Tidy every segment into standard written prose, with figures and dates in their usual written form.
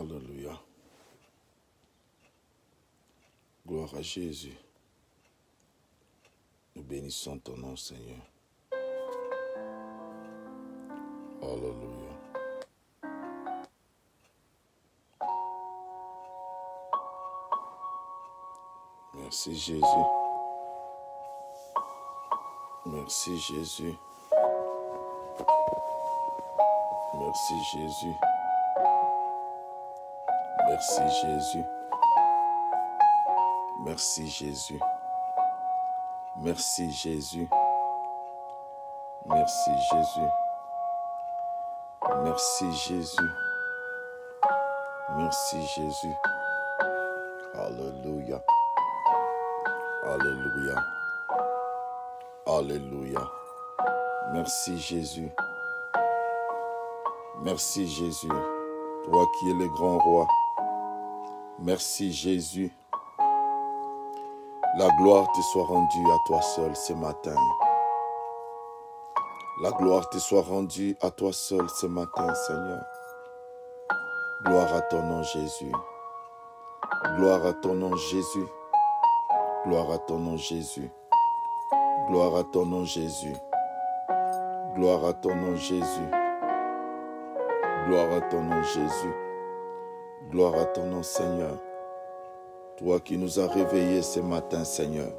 Alléluia. Gloire à Jésus. Nous bénissons ton nom, Seigneur. Alléluia. Merci Jésus. Merci Jésus. Merci Jésus. Merci Jésus. Merci Jésus. Merci Jésus. Merci Jésus. Merci Jésus. Merci Jésus. Alléluia. Alléluia. Alléluia. Merci Jésus. Merci Jésus, toi qui es le grand roi. Merci Jésus. La gloire te soit rendue à toi seul ce matin. La gloire te soit rendue à toi seul ce matin, Seigneur. Gloire à ton nom, Jésus. Gloire à ton nom, Jésus. Gloire à ton nom, Jésus. Gloire à ton nom, Jésus. Gloire à ton nom, Jésus. Gloire à ton nom, Jésus. Gloire à ton nom, Seigneur. Toi qui nous as réveillés ce matin, Seigneur.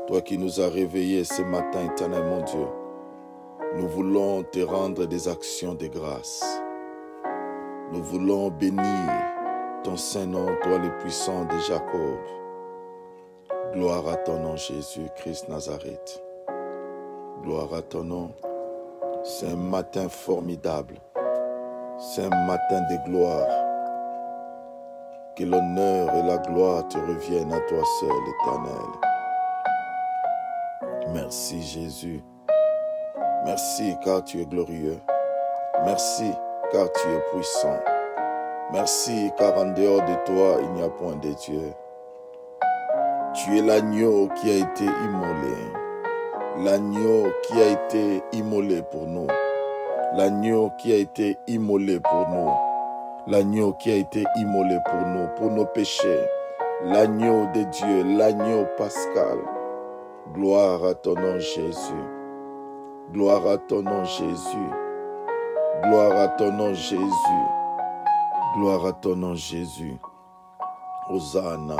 Toi qui nous as réveillés ce matin, éternel mon Dieu. Nous voulons te rendre des actions de grâce. Nous voulons bénir ton Saint-Nom, toi le puissant de Jacob. Gloire à ton nom, Jésus-Christ Nazareth. Gloire à ton nom. C'est un matin formidable. C'est un matin de gloire. Que l'honneur et la gloire te reviennent à toi seul, Éternel. Merci Jésus. Merci car tu es glorieux. Merci car tu es puissant. Merci car en dehors de toi, il n'y a point de Dieu. Tu es l'agneau qui a été immolé. L'agneau qui a été immolé pour nous. L'agneau qui a été immolé pour nous. L'agneau qui a été immolé pour nous, pour nos péchés. L'agneau de Dieu, l'agneau pascal. Gloire à ton nom, Jésus. Gloire à ton nom, Jésus. Gloire à ton nom, Jésus. Gloire à ton nom, Jésus. Hosanna.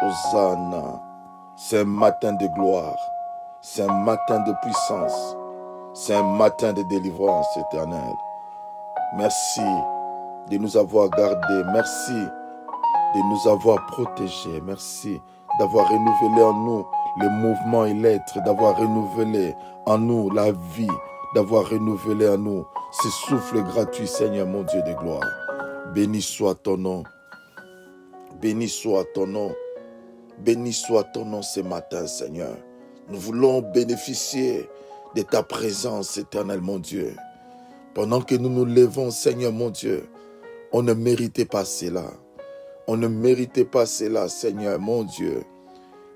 Hosanna. C'est un matin de gloire. C'est un matin de puissance. C'est un matin de délivrance éternelle. Merci de nous avoir gardés. Merci de nous avoir protégés. Merci d'avoir renouvelé en nous le mouvement et l'être, d'avoir renouvelé en nous la vie, d'avoir renouvelé en nous ce souffle gratuit, Seigneur mon Dieu de gloire. Béni soit ton nom. Béni soit ton nom. Béni soit ton nom ce matin, Seigneur. Nous voulons bénéficier de ta présence éternelle, mon Dieu. Pendant que nous nous levons, Seigneur, mon Dieu, on ne méritait pas cela. On ne méritait pas cela, Seigneur, mon Dieu.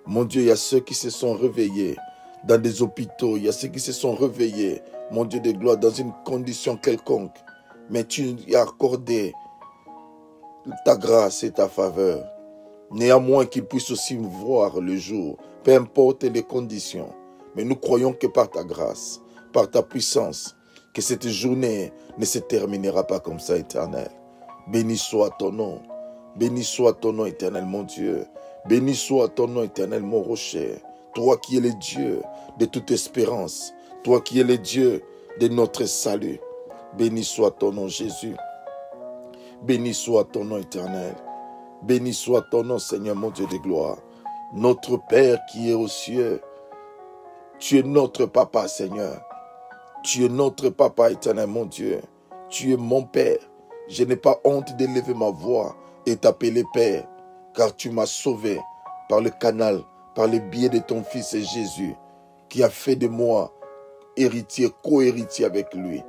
Mon Dieu, il y a ceux qui se sont réveillés dans des hôpitaux. Il y a ceux qui se sont réveillés, mon Dieu de gloire, dans une condition quelconque. Mais tu as accordé ta grâce et ta faveur. Néanmoins qu'ils puissent aussi voir le jour, peu importe les conditions. Mais nous croyons que par ta grâce, par ta puissance, que cette journée ne se terminera pas comme ça, éternel. Béni soit ton nom. Béni soit ton nom, éternel, mon Dieu. Béni soit ton nom, éternel, mon rocher. Toi qui es le Dieu de toute espérance. Toi qui es le Dieu de notre salut. Béni soit ton nom, Jésus. Béni soit ton nom, éternel. Béni soit ton nom, Seigneur, mon Dieu de gloire. Notre Père qui est aux cieux. Tu es notre papa, Seigneur. Tu es notre papa, éternel, mon Dieu. Tu es mon Père. Je n'ai pas honte d'élever ma voix et t'appeler Père, car tu m'as sauvé par le canal, par le biais de ton Fils Jésus, qui a fait de moi héritier, co-héritier avec lui.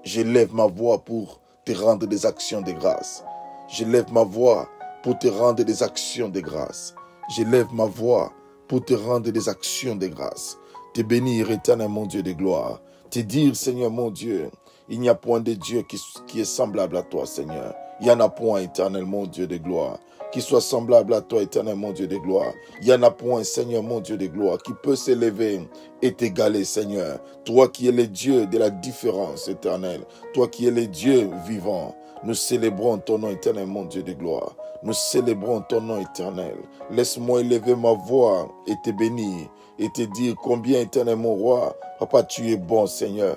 Je lève ma voix pour te rendre des actions de grâce. Je lève ma voix pour te rendre des actions de grâce. Je lève ma voix pour te rendre des actions de grâce. Te bénir, éternel mon Dieu de gloire. Te dire, Seigneur mon Dieu, il n'y a point de Dieu qui est semblable à toi, Seigneur. Il n'y en a point, éternel, mon Dieu de gloire, qui soit semblable à toi, éternel, mon Dieu de gloire. Il n'y en a point, Seigneur, mon Dieu de gloire, qui peut s'élever et t'égaler, Seigneur. Toi qui es le Dieu de la différence, éternel. Toi qui es le Dieu vivant. Nous célébrons ton nom, éternel, mon Dieu de gloire. Nous célébrons ton nom, éternel. Laisse-moi élever ma voix et te bénir et te dire combien, éternel, mon roi, papa, tu es bon, Seigneur.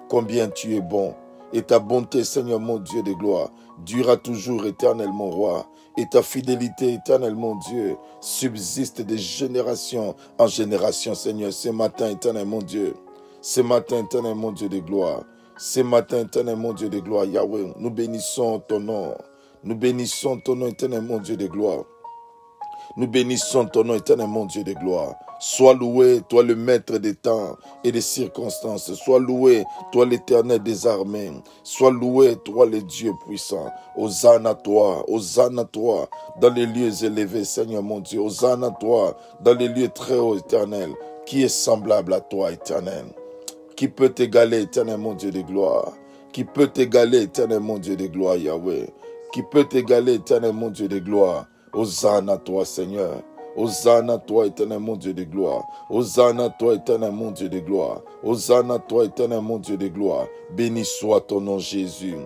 Combien tu es bon. Et ta bonté, Seigneur, mon Dieu de gloire, durera toujours, éternel, mon roi. Et ta fidélité, éternel, mon Dieu, subsiste de génération en génération, Seigneur. Ce matin, éternel, mon Dieu. Ce matin, éternel, mon Dieu de gloire. Ce matin, éternel, mon Dieu de gloire, Yahweh, nous bénissons ton nom. Nous bénissons ton nom, éternel, mon Dieu de gloire. Nous bénissons ton nom, éternel, mon Dieu de gloire. Sois loué, toi le maître des temps et des circonstances. Sois loué, toi l'éternel des armées. Sois loué, toi le Dieu puissant. Hosanna à toi, dans les lieux élevés, Seigneur mon Dieu. Hosanna à toi, dans les lieux très hauts, éternel. Qui est semblable à toi, éternel? Qui peut t'égaler, éternel, mon Dieu de gloire? Qui peut t'égaler, éternel, mon Dieu de gloire, Yahweh? Qui peut t'égaler, éternel, mon Dieu de gloire? Hosanna à toi, Seigneur. Hosanna à toi, éternel, mon Dieu de gloire. Hosanna à toi, éternel, mon Dieu de gloire. Hosanna à toi, éternel, mon Dieu de gloire. Béni soit ton nom, Jésus.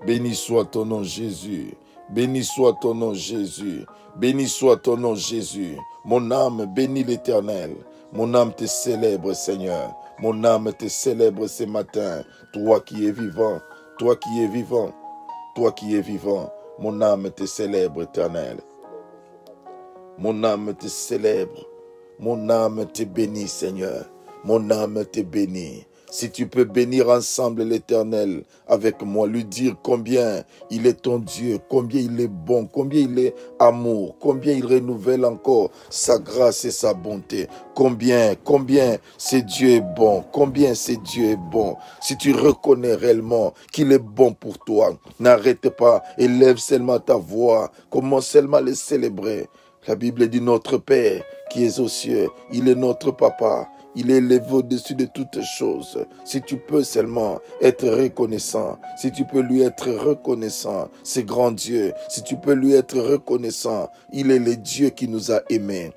Béni soit ton nom, Jésus. Béni soit ton nom, Jésus. Béni soit ton nom, Jésus. Mon âme bénit l'Éternel. Mon âme te célèbre, Seigneur. Mon âme te célèbre ce matin. Toi qui es vivant, toi qui es vivant, toi qui es vivant. Mon âme te célèbre, Éternel. Mon âme te célèbre. Mon âme te bénit, Seigneur. Mon âme te bénit. Si tu peux bénir ensemble l'Éternel avec moi, lui dire combien il est ton Dieu, combien il est bon, combien il est amour, combien il renouvelle encore sa grâce et sa bonté, combien ce Dieu est bon, combien ce Dieu est bon. Si tu reconnais réellement qu'il est bon pour toi, n'arrête pas, élève seulement ta voix, commence seulement à le célébrer. La Bible dit notre Père qui est aux cieux, il est notre Papa. Il est élevé au-dessus de toutes choses. Si tu peux seulement être reconnaissant, si tu peux lui être reconnaissant, c'est grand Dieu. Si tu peux lui être reconnaissant, il est le Dieu qui nous a aimés.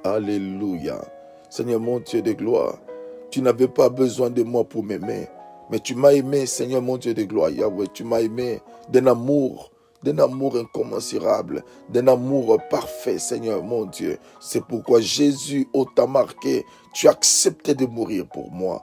Alléluia. Seigneur mon Dieu de gloire, tu n'avais pas besoin de moi pour m'aimer, mais tu m'as aimé, Seigneur mon Dieu de gloire, Yahweh, tu m'as aimé d'un amour incommensurable, d'un amour parfait, Seigneur mon Dieu. C'est pourquoi Jésus, t'a marqué, tu as accepté de mourir pour moi.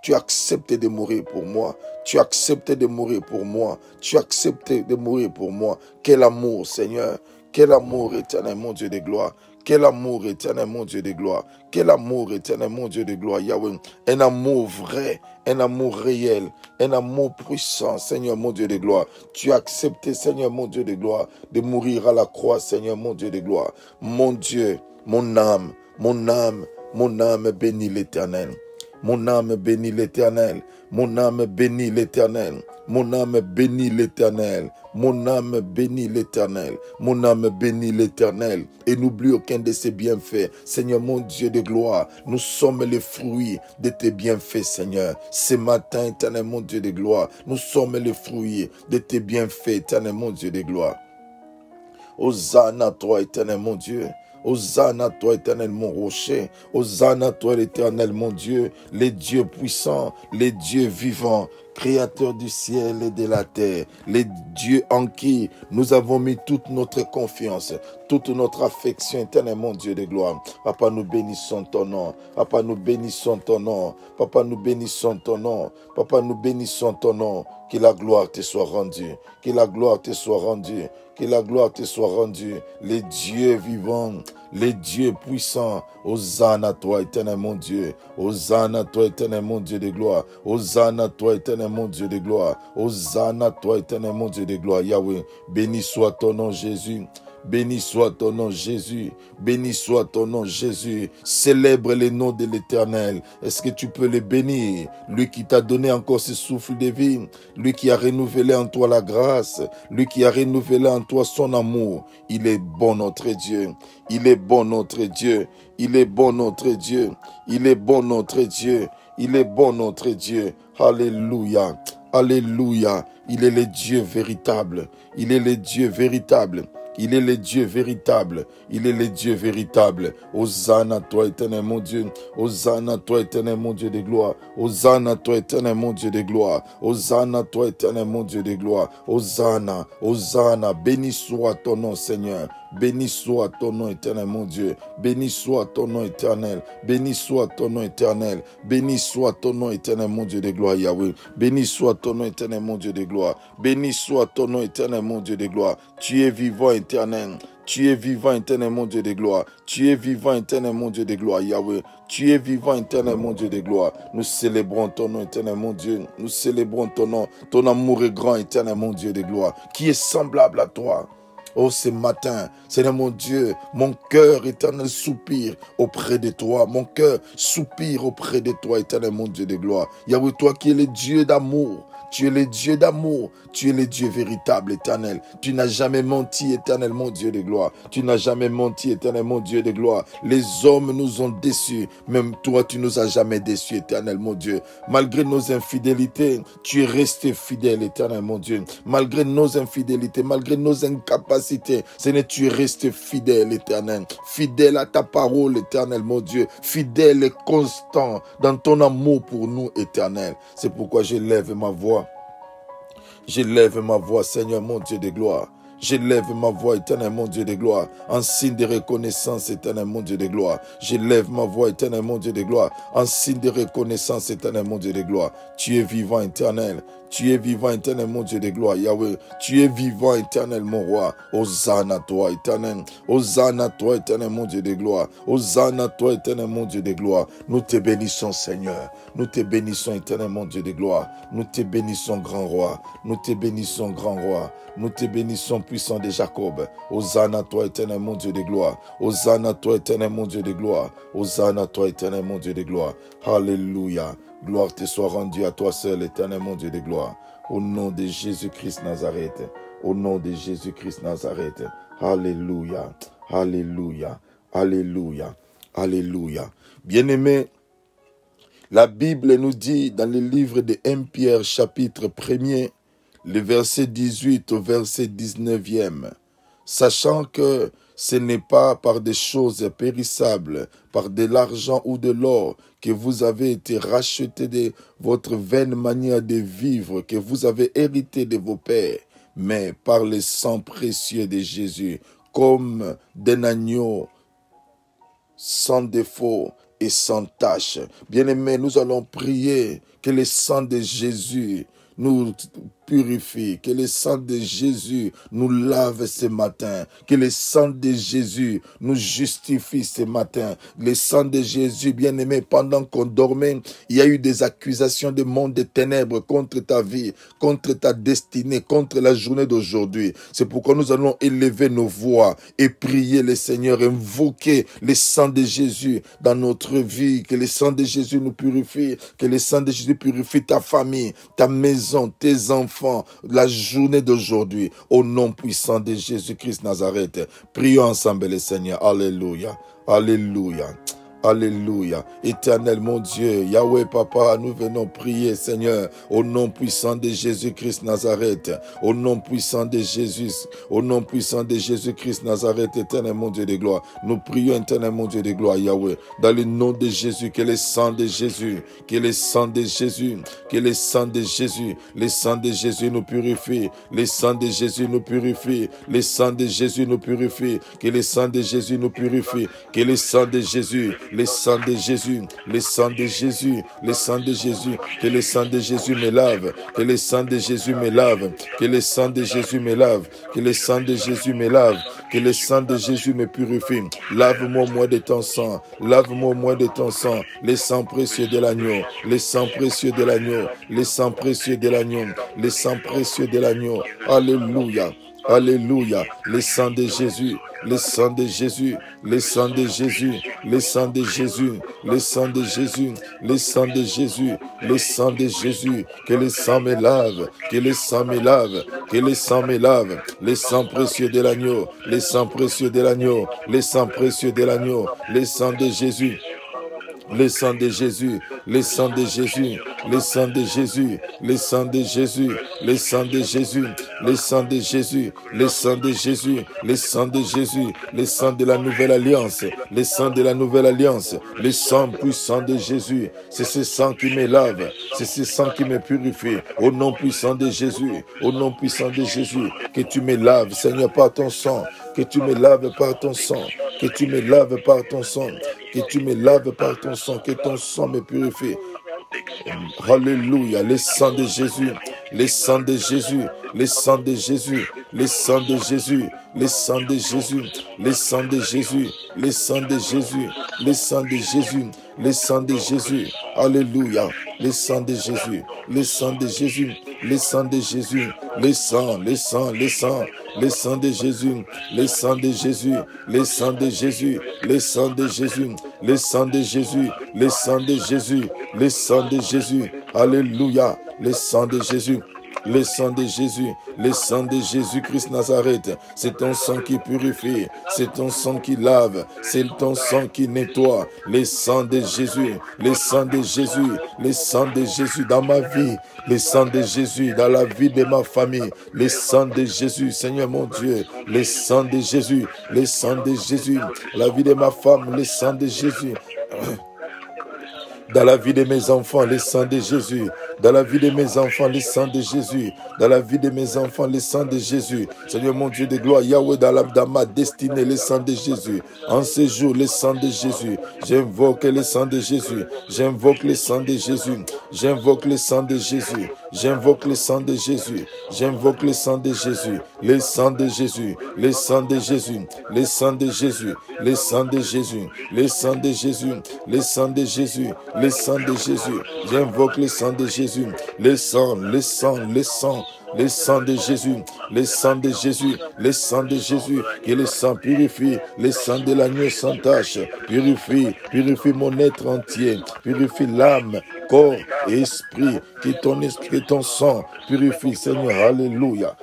Tu as accepté de mourir pour moi. Tu as accepté de mourir pour moi. Tu as accepté de mourir pour moi. Quel amour, Seigneur. Quel amour éternel, mon Dieu de gloire. Quel amour éternel, mon Dieu de gloire. Quel amour éternel, mon Dieu de gloire, Yahweh. Un amour vrai, un amour réel, un amour puissant, Seigneur, mon Dieu de gloire. Tu as accepté, Seigneur, mon Dieu de gloire, de mourir à la croix, Seigneur, mon Dieu de gloire. Mon Dieu, mon âme bénit l'Éternel. Mon âme bénit l'Éternel. Mon âme bénit l'Éternel. Mon âme bénit l'Éternel. Mon âme bénit l'Éternel. Mon âme bénit l'Éternel. Et n'oublie aucun de ses bienfaits. Seigneur, mon Dieu de gloire, nous sommes les fruits de tes bienfaits, Seigneur. Ce matin, éternel, mon Dieu de gloire, nous sommes les fruits de tes bienfaits, éternel, mon Dieu de gloire. Hosanna à toi, éternel, mon Dieu. Hosanna à toi, éternel, mon rocher. Hosanna à toi, l'éternel, mon Dieu, les dieux puissants, les dieux vivants, créateur du ciel et de la terre, les dieux en qui nous avons mis toute notre confiance, toute notre affection, éternel, mon Dieu de gloire. Papa, nous bénissons ton nom. Papa, nous bénissons ton nom. Papa, nous bénissons ton nom. Papa, nous bénissons ton nom. Que la gloire te soit rendue. Que la gloire te soit rendue. Que la gloire te soit rendue. Les dieux vivants, les dieux puissants. Hosanna à toi, éternel, mon Dieu. Hosanna à toi, éternel, mon Dieu de gloire. Hosanna à toi, éternel, mon Dieu de gloire. Hosanna à toi, éternel, mon Dieu de gloire. Yahweh, béni soit ton nom, Jésus. Béni soit ton nom, Jésus. Béni soit ton nom, Jésus. Célèbre le nom de l'Éternel. Est-ce que tu peux le bénir? Lui qui t'a donné encore ce souffle de vie. Lui qui a renouvelé en toi la grâce. Lui qui a renouvelé en toi son amour. Il est bon, notre Dieu. Il est bon, notre Dieu. Il est bon, notre Dieu. Il est bon, notre Dieu. Il est bon, notre Dieu. Alléluia. Alléluia. Il est le Dieu véritable. Il est le Dieu véritable. Il est le Dieu véritable. Il est le Dieu véritable. Hosanna à toi, éternel mon Dieu. Hosanna à toi, éternel mon Dieu de gloire. Hosanna à toi, éternel mon Dieu de gloire. Hosanna à toi, éternel mon Dieu de gloire. Hosanna, Hosanna. Béni soit ton nom, Seigneur. Béni soit ton nom éternel, mon Dieu. Béni soit ton nom éternel. Béni soit ton nom éternel. Béni soit ton nom éternel, mon Dieu de gloire, Yahweh. Béni soit ton nom éternel, mon Dieu de gloire. Béni soit ton nom éternel, mon Dieu de gloire. Tu es vivant éternel. Tu es vivant éternel, mon Dieu de gloire. Tu es vivant éternel, mon Dieu de gloire, Yahweh. Tu es vivant éternel, mon Dieu de gloire. Nous célébrons ton nom éternel, mon Dieu. Nous célébrons ton nom. Ton amour est grand éternel, mon Dieu de gloire. Qui est semblable à toi? Oh, ce matin, Seigneur mon Dieu, mon cœur éternel soupire auprès de toi. Mon cœur soupire auprès de toi, éternel mon Dieu de gloire. Yahweh, toi qui es le Dieu d'amour. Tu es le Dieu d'amour, tu es le Dieu véritable, éternel. Tu n'as jamais menti, éternel, mon Dieu de gloire. Tu n'as jamais menti, éternel, mon Dieu de gloire. Les hommes nous ont déçus, même toi, tu nous as jamais déçus, éternel, mon Dieu. Malgré nos infidélités, tu es resté fidèle, éternel, mon Dieu. Malgré nos infidélités, malgré nos incapacités, Seigneur, tu es resté fidèle, éternel. Fidèle à ta parole, éternel, mon Dieu. Fidèle et constant dans ton amour pour nous, éternel. C'est pourquoi j'élève ma voix. J'élève ma voix, Seigneur, mon Dieu de gloire. J'élève ma voix, éternel, mon Dieu de gloire, en signe de reconnaissance, éternel, mon Dieu de gloire. J'élève ma voix, éternel, mon Dieu de gloire, en signe de reconnaissance, éternel, mon Dieu de gloire. Tu es vivant, éternel. Tu es vivant, éternel, mon Dieu de gloire, Yahweh. Tu es vivant, éternel, mon roi. Hosanna à toi, éternel. Hosanna à toi, éternel, mon Dieu de gloire. Hosanna à toi, éternel, mon Dieu de gloire. Nous te bénissons, Seigneur. Nous te bénissons, éternel, mon Dieu de gloire. Nous te bénissons, grand roi. Nous te bénissons, grand roi. Nous te bénissons, puissant de Jacob. Hosanna à toi, éternel, mon Dieu de gloire. Hosanna à toi, éternel, mon Dieu de gloire. Hosanna à toi, éternel, mon Dieu de gloire. Alléluia. Gloire te soit rendue à toi seul, éternel, mon Dieu de gloire. Au nom de Jésus-Christ Nazareth. Au nom de Jésus-Christ Nazareth. Alléluia. Alléluia. Alléluia. Alléluia. Bien-aimés, la Bible nous dit dans le livre de 1 Pierre chapitre 1er, le verset 18 au verset 19e, sachant que ce n'est pas par des choses périssables, par de l'argent ou de l'or, que vous avez été rachetés de votre vaine manière de vivre, que vous avez hérité de vos pères, mais par le sang précieux de Jésus, comme d'un agneau sans défaut et sans tache. Bien-aimés, nous allons prier que le sang de Jésus nous purifie, que le sang de Jésus nous lave ce matin, que le sang de Jésus nous justifie ce matin. Le sang de Jésus, bien-aimé, pendant qu'on dormait, il y a eu des accusations de monde des ténèbres contre ta vie, contre ta destinée, contre la journée d'aujourd'hui. C'est pourquoi nous allons élever nos voix et prier le Seigneur, invoquer le sang de Jésus dans notre vie, que le sang de Jésus nous purifie, que le sang de Jésus purifie ta famille, ta maison, tes enfants, la journée d'aujourd'hui, au nom puissant de Jésus-Christ Nazareth. Prions ensemble le Seigneur. Alléluia. Alléluia. Alléluia. Éternel mon Dieu, Yahweh Papa, nous venons prier, Seigneur, au nom puissant de Jésus-Christ Nazareth, au nom puissant de Jésus, au nom puissant de Jésus-Christ Nazareth, éternel mon Dieu de gloire. Nous prions, éternel mon Dieu de gloire, Yahweh, dans le nom de Jésus, que le sang de Jésus, que le sang de Jésus, que le sang de Jésus, le sang de Jésus nous purifie, le sang de Jésus nous purifie, le sang de Jésus nous purifie, que le sang de Jésus nous purifie, que le sang de Jésus, le sang de Jésus, le sang de Jésus, le sang de Jésus, que le sang de Jésus me lave, que le sang de Jésus me lave, que le sang de Jésus me lave, que le sang de Jésus me lave, que le sang de Jésus me purifie. Lave-moi au moins de ton sang, lave-moi au moins de ton sang, le sang précieux de l'agneau, le sang précieux de l'agneau, le sang précieux de l'agneau, le sang précieux de l'agneau. Alléluia. Alléluia, le sang de Jésus, le sang de Jésus, le sang de Jésus, le sang de Jésus, le sang de Jésus, le sang de Jésus, le sang de Jésus, que le sang me lave, que le sang me lave, que le sang me lave, le sang précieux de l'agneau, le sang précieux de l'agneau, le sang précieux de l'agneau, le sang de Jésus. le sang de Jésus, le sang de Jésus, le sang de Jésus, le sang de Jésus, le sang de Jésus, le sang de Jésus, le sang de Jésus, le sang de Jésus, le sang de la nouvelle alliance, le sang de la nouvelle alliance, le sang puissant de Jésus. C'est ce sang qui me lave, c'est ce sang qui me purifie. Au nom puissant de Jésus, au nom puissant de Jésus, que tu me laves, Seigneur, par ton sang, que tu me laves par ton sang, que tu me laves par ton sang, que tu me laves par ton sang, que ton sang me purifie. Alléluia, le sang de Jésus, le sang de Jésus, le sang de Jésus, le sang de Jésus, le sang de Jésus, le sang de Jésus, le sang de Jésus, le sang de Jésus, le sang de Jésus, alléluia, le sang de Jésus, le sang de Jésus, le sang de Jésus, le sang, le sang, le sang, le sang de Jésus, le sang de Jésus, le sang de Jésus, le sang de Jésus, le sang de Jésus, le sang de Jésus, le sang de Jésus, alléluia, le sang de Jésus. Le sang de Jésus, le sang de Jésus-Christ Nazareth, c'est ton sang qui purifie, c'est ton sang qui lave, c'est ton sang qui nettoie, le sang de Jésus, le sang de Jésus, le sang de Jésus dans ma vie, le sang de Jésus dans la vie de ma famille, le sang de Jésus, Seigneur mon Dieu, le sang de Jésus, le sang de Jésus, la vie de ma femme, le sang de Jésus. Dans la vie de mes enfants, le sang de Jésus. Dans la vie de mes enfants, le sang de Jésus. Dans la vie de mes enfants, le sang de Jésus. Seigneur mon Dieu de gloire, Yahweh, dans ma destinée, le sang de Jésus. En ce jour, le sang de Jésus. J'invoque le sang de Jésus. J'invoque le sang de Jésus. J'invoque le sang de Jésus. J'invoque le sang de Jésus. J'invoque le sang de Jésus. Le sang de Jésus. Le sang de Jésus. Le sang de Jésus. Le sang de Jésus. Le sang de Jésus. Le sang de Jésus. Le sang de Jésus, j'invoque le sang de Jésus, le sang, le sang, le sang, le sang de Jésus, le sang de Jésus, le sang de Jésus, que le sang purifie, le sang de l'agneau sans tache, purifie, purifie mon être entier, purifie l'âme, corps et esprit, que ton sang purifie, Seigneur, alléluia.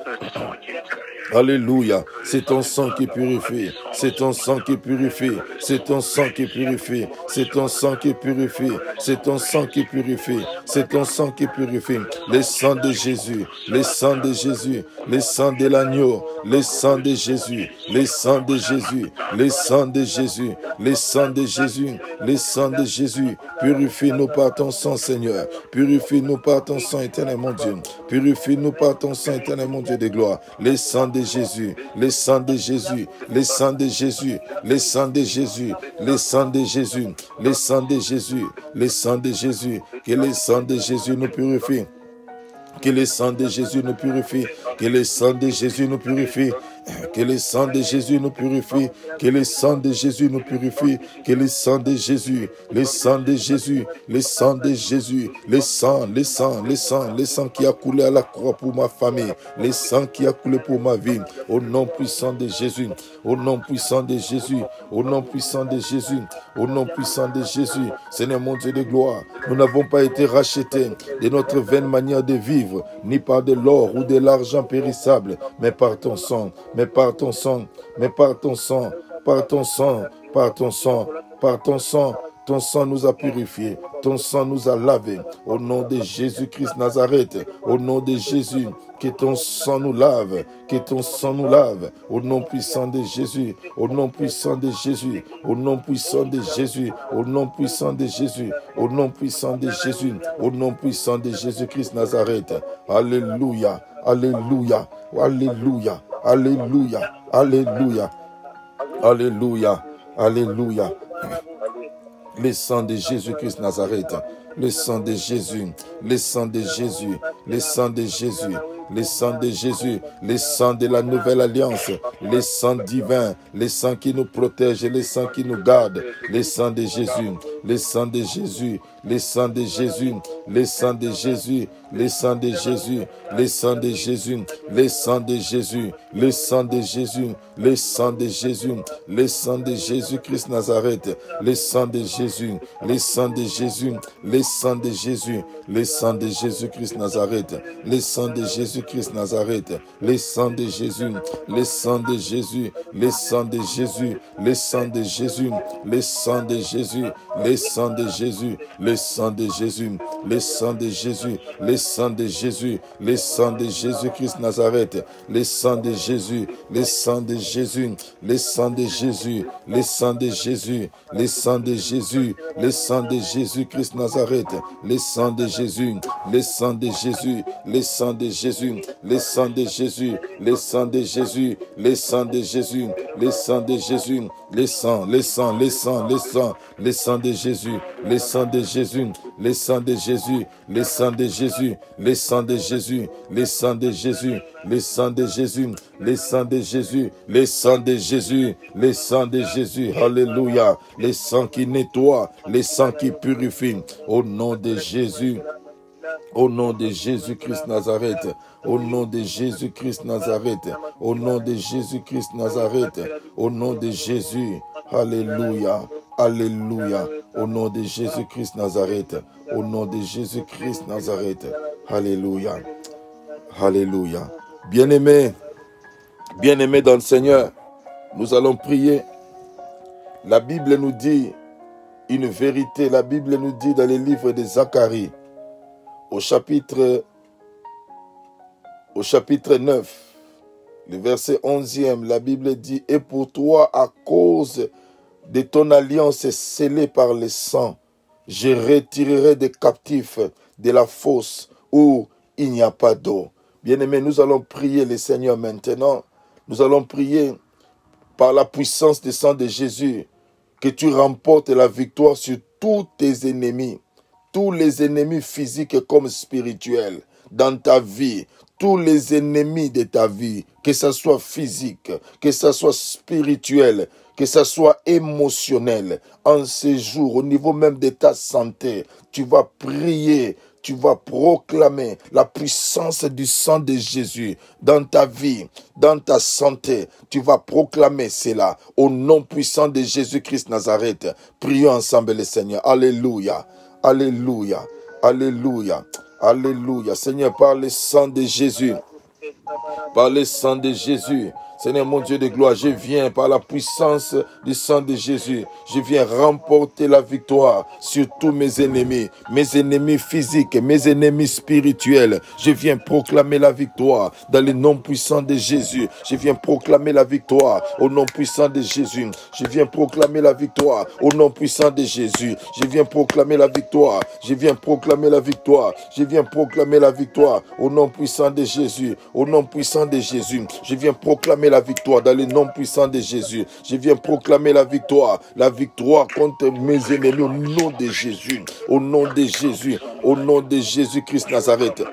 Alléluia, c'est ton sang qui purifie, c'est ton sang qui purifie, c'est ton sang qui purifie, c'est ton sang qui purifie, c'est ton sang qui purifie, c'est ton sang qui purifie, le sang de Jésus, le sang de Jésus, le sang de l'agneau, le sang de Jésus, le sang de Jésus, le sang de Jésus, le sang de Jésus, le sang de Jésus, purifie-nous par ton sang, Seigneur, purifie-nous par ton sang, éternel mon Dieu, purifie-nous par ton sang, éternel mon Dieu de gloire, le sang de Jésus, le sang de Jésus, le sang de Jésus, le sang de Jésus, le sang de Jésus, le sang de Jésus, le sang de Jésus, que le sang de Jésus nous purifie, que le sang de Jésus nous purifie, que le sang de Jésus nous purifie, que le sang de Jésus nous purifie, que le sang de Jésus nous purifie, que le sang de Jésus, le sang de Jésus, le sang de Jésus, le sang, le sang, le sang, le sang qui a coulé à la croix pour ma famille, le sang qui a coulé pour ma vie, au nom puissant de Jésus, au nom puissant de Jésus, au nom puissant de Jésus, au nom puissant de Jésus, Seigneur mon Dieu de gloire, nous n'avons pas été rachetés de notre vaine manière de vivre, ni par de l'or ou de l'argent périssable, mais par ton sang, mais par ton sang, mais par ton sang, par ton sang, par ton sang, par ton sang. Ton sang nous a purifiés, ton sang nous a lavés. Au nom de Jésus-Christ Nazareth, au nom de Jésus, que ton sang nous lave, que ton sang nous lave. Au nom puissant de Jésus, au nom puissant de Jésus, au nom puissant de Jésus, au nom puissant de Jésus, au nom puissant de Jésus, au nom puissant de Jésus-Christ Nazareth. Alléluia, alléluia, alléluia, alléluia, alléluia, alléluia, alléluia. Le sang de Jésus-Christ Nazareth, le sang de Jésus, le sang de Jésus, le sang de Jésus, le sang de Jésus, le sang de la nouvelle alliance, le sang divin, le sang qui nous protège, le sang qui nous garde, le sang de Jésus, le sang de Jésus, le sang de Jésus, le sang de Jésus, le sang de Jésus, le sang de Jésus, le sang de Jésus, le sang de Jésus, le sang de Jésus, le sang de Jésus-Christ Nazareth, le sang de Jésus, le sang de Jésus, le sang de Jésus, le sang de Jésus-Christ Nazareth, le sang de Jésus-Christ Nazareth, le sang de Jésus, le sang de Jésus, le sang de Jésus, le sang de Jésus, le sang de Jésus, le le sang de Jésus, le sang de Jésus, le sang de Jésus, le sang de Jésus, le sang de Jésus-Christ Nazareth, le sang de Jésus, le sang de Jésus, le sang de Jésus, le sang de Jésus, le sang de Jésus, le sang de Jésus-Christ Nazareth, le sang de Jésus, le sang de Jésus, le sang de Jésus, le sang de Jésus, le sang de Jésus, le sang de Jésus, le sang de Jésus, le sang, le sang, le sang, le sang, le sang de Jésus, le sang de Jésus, le sang de Jésus, le sang de Jésus, le sang de Jésus, le sang de Jésus, le sang de Jésus, le sang de Jésus, le sang de Jésus, le sang de Jésus, alléluia, le sang qui nettoie, le sang qui purifie, au nom de Jésus. Au nom de Jésus-Christ Nazareth, au nom de Jésus-Christ Nazareth, au nom de Jésus-Christ Nazareth, au nom de Jésus, alléluia, alléluia, au nom de Jésus-Christ Nazareth, au nom de Jésus-Christ Nazareth, alléluia, alléluia. Bien-aimés dans le Seigneur, nous allons prier. La Bible nous dit une vérité, la Bible nous dit dans les livres de Zacharie, au chapitre 9, le verset 11e, la Bible dit « Et pour toi, à cause de ton alliance scellée par le sang, je retirerai des captifs de la fosse où il n'y a pas d'eau. » Bien-aimés, nous allons prier le Seigneur maintenant. Nous allons prier par la puissance du sang de Jésus que tu remportes la victoire sur tous tes ennemis. Tous les ennemis physiques comme spirituels dans ta vie, tous les ennemis de ta vie, que ce soit physique, que ce soit spirituel, que ce soit émotionnel, en ce jour, au niveau même de ta santé, tu vas prier, tu vas proclamer la puissance du sang de Jésus dans ta vie, dans ta santé. Tu vas proclamer cela au nom puissant de Jésus-Christ Nazareth. Prions ensemble le Seigneur. Alléluia. Alléluia, alléluia, alléluia. Seigneur, par le sang de Jésus, par le sang de Jésus, Seigneur mon Dieu de gloire, je viens par la puissance du sang de Jésus. Je viens remporter la victoire sur tous mes ennemis physiques, mes ennemis spirituels. Je viens proclamer la victoire dans le nom puissant de Jésus. Je viens proclamer la victoire au nom puissant de Jésus. Je viens proclamer la victoire au nom puissant de Jésus. Je viens proclamer la victoire. Je viens proclamer la victoire. Je viens proclamer la victoire au nom puissant de Jésus. Au nom puissant de Jésus. Je viens proclamer la victoire dans le nom puissant de Jésus. Je viens proclamer la victoire contre mes ennemis au nom de Jésus, au nom de Jésus, au nom de Jésus-Christ Nazareth.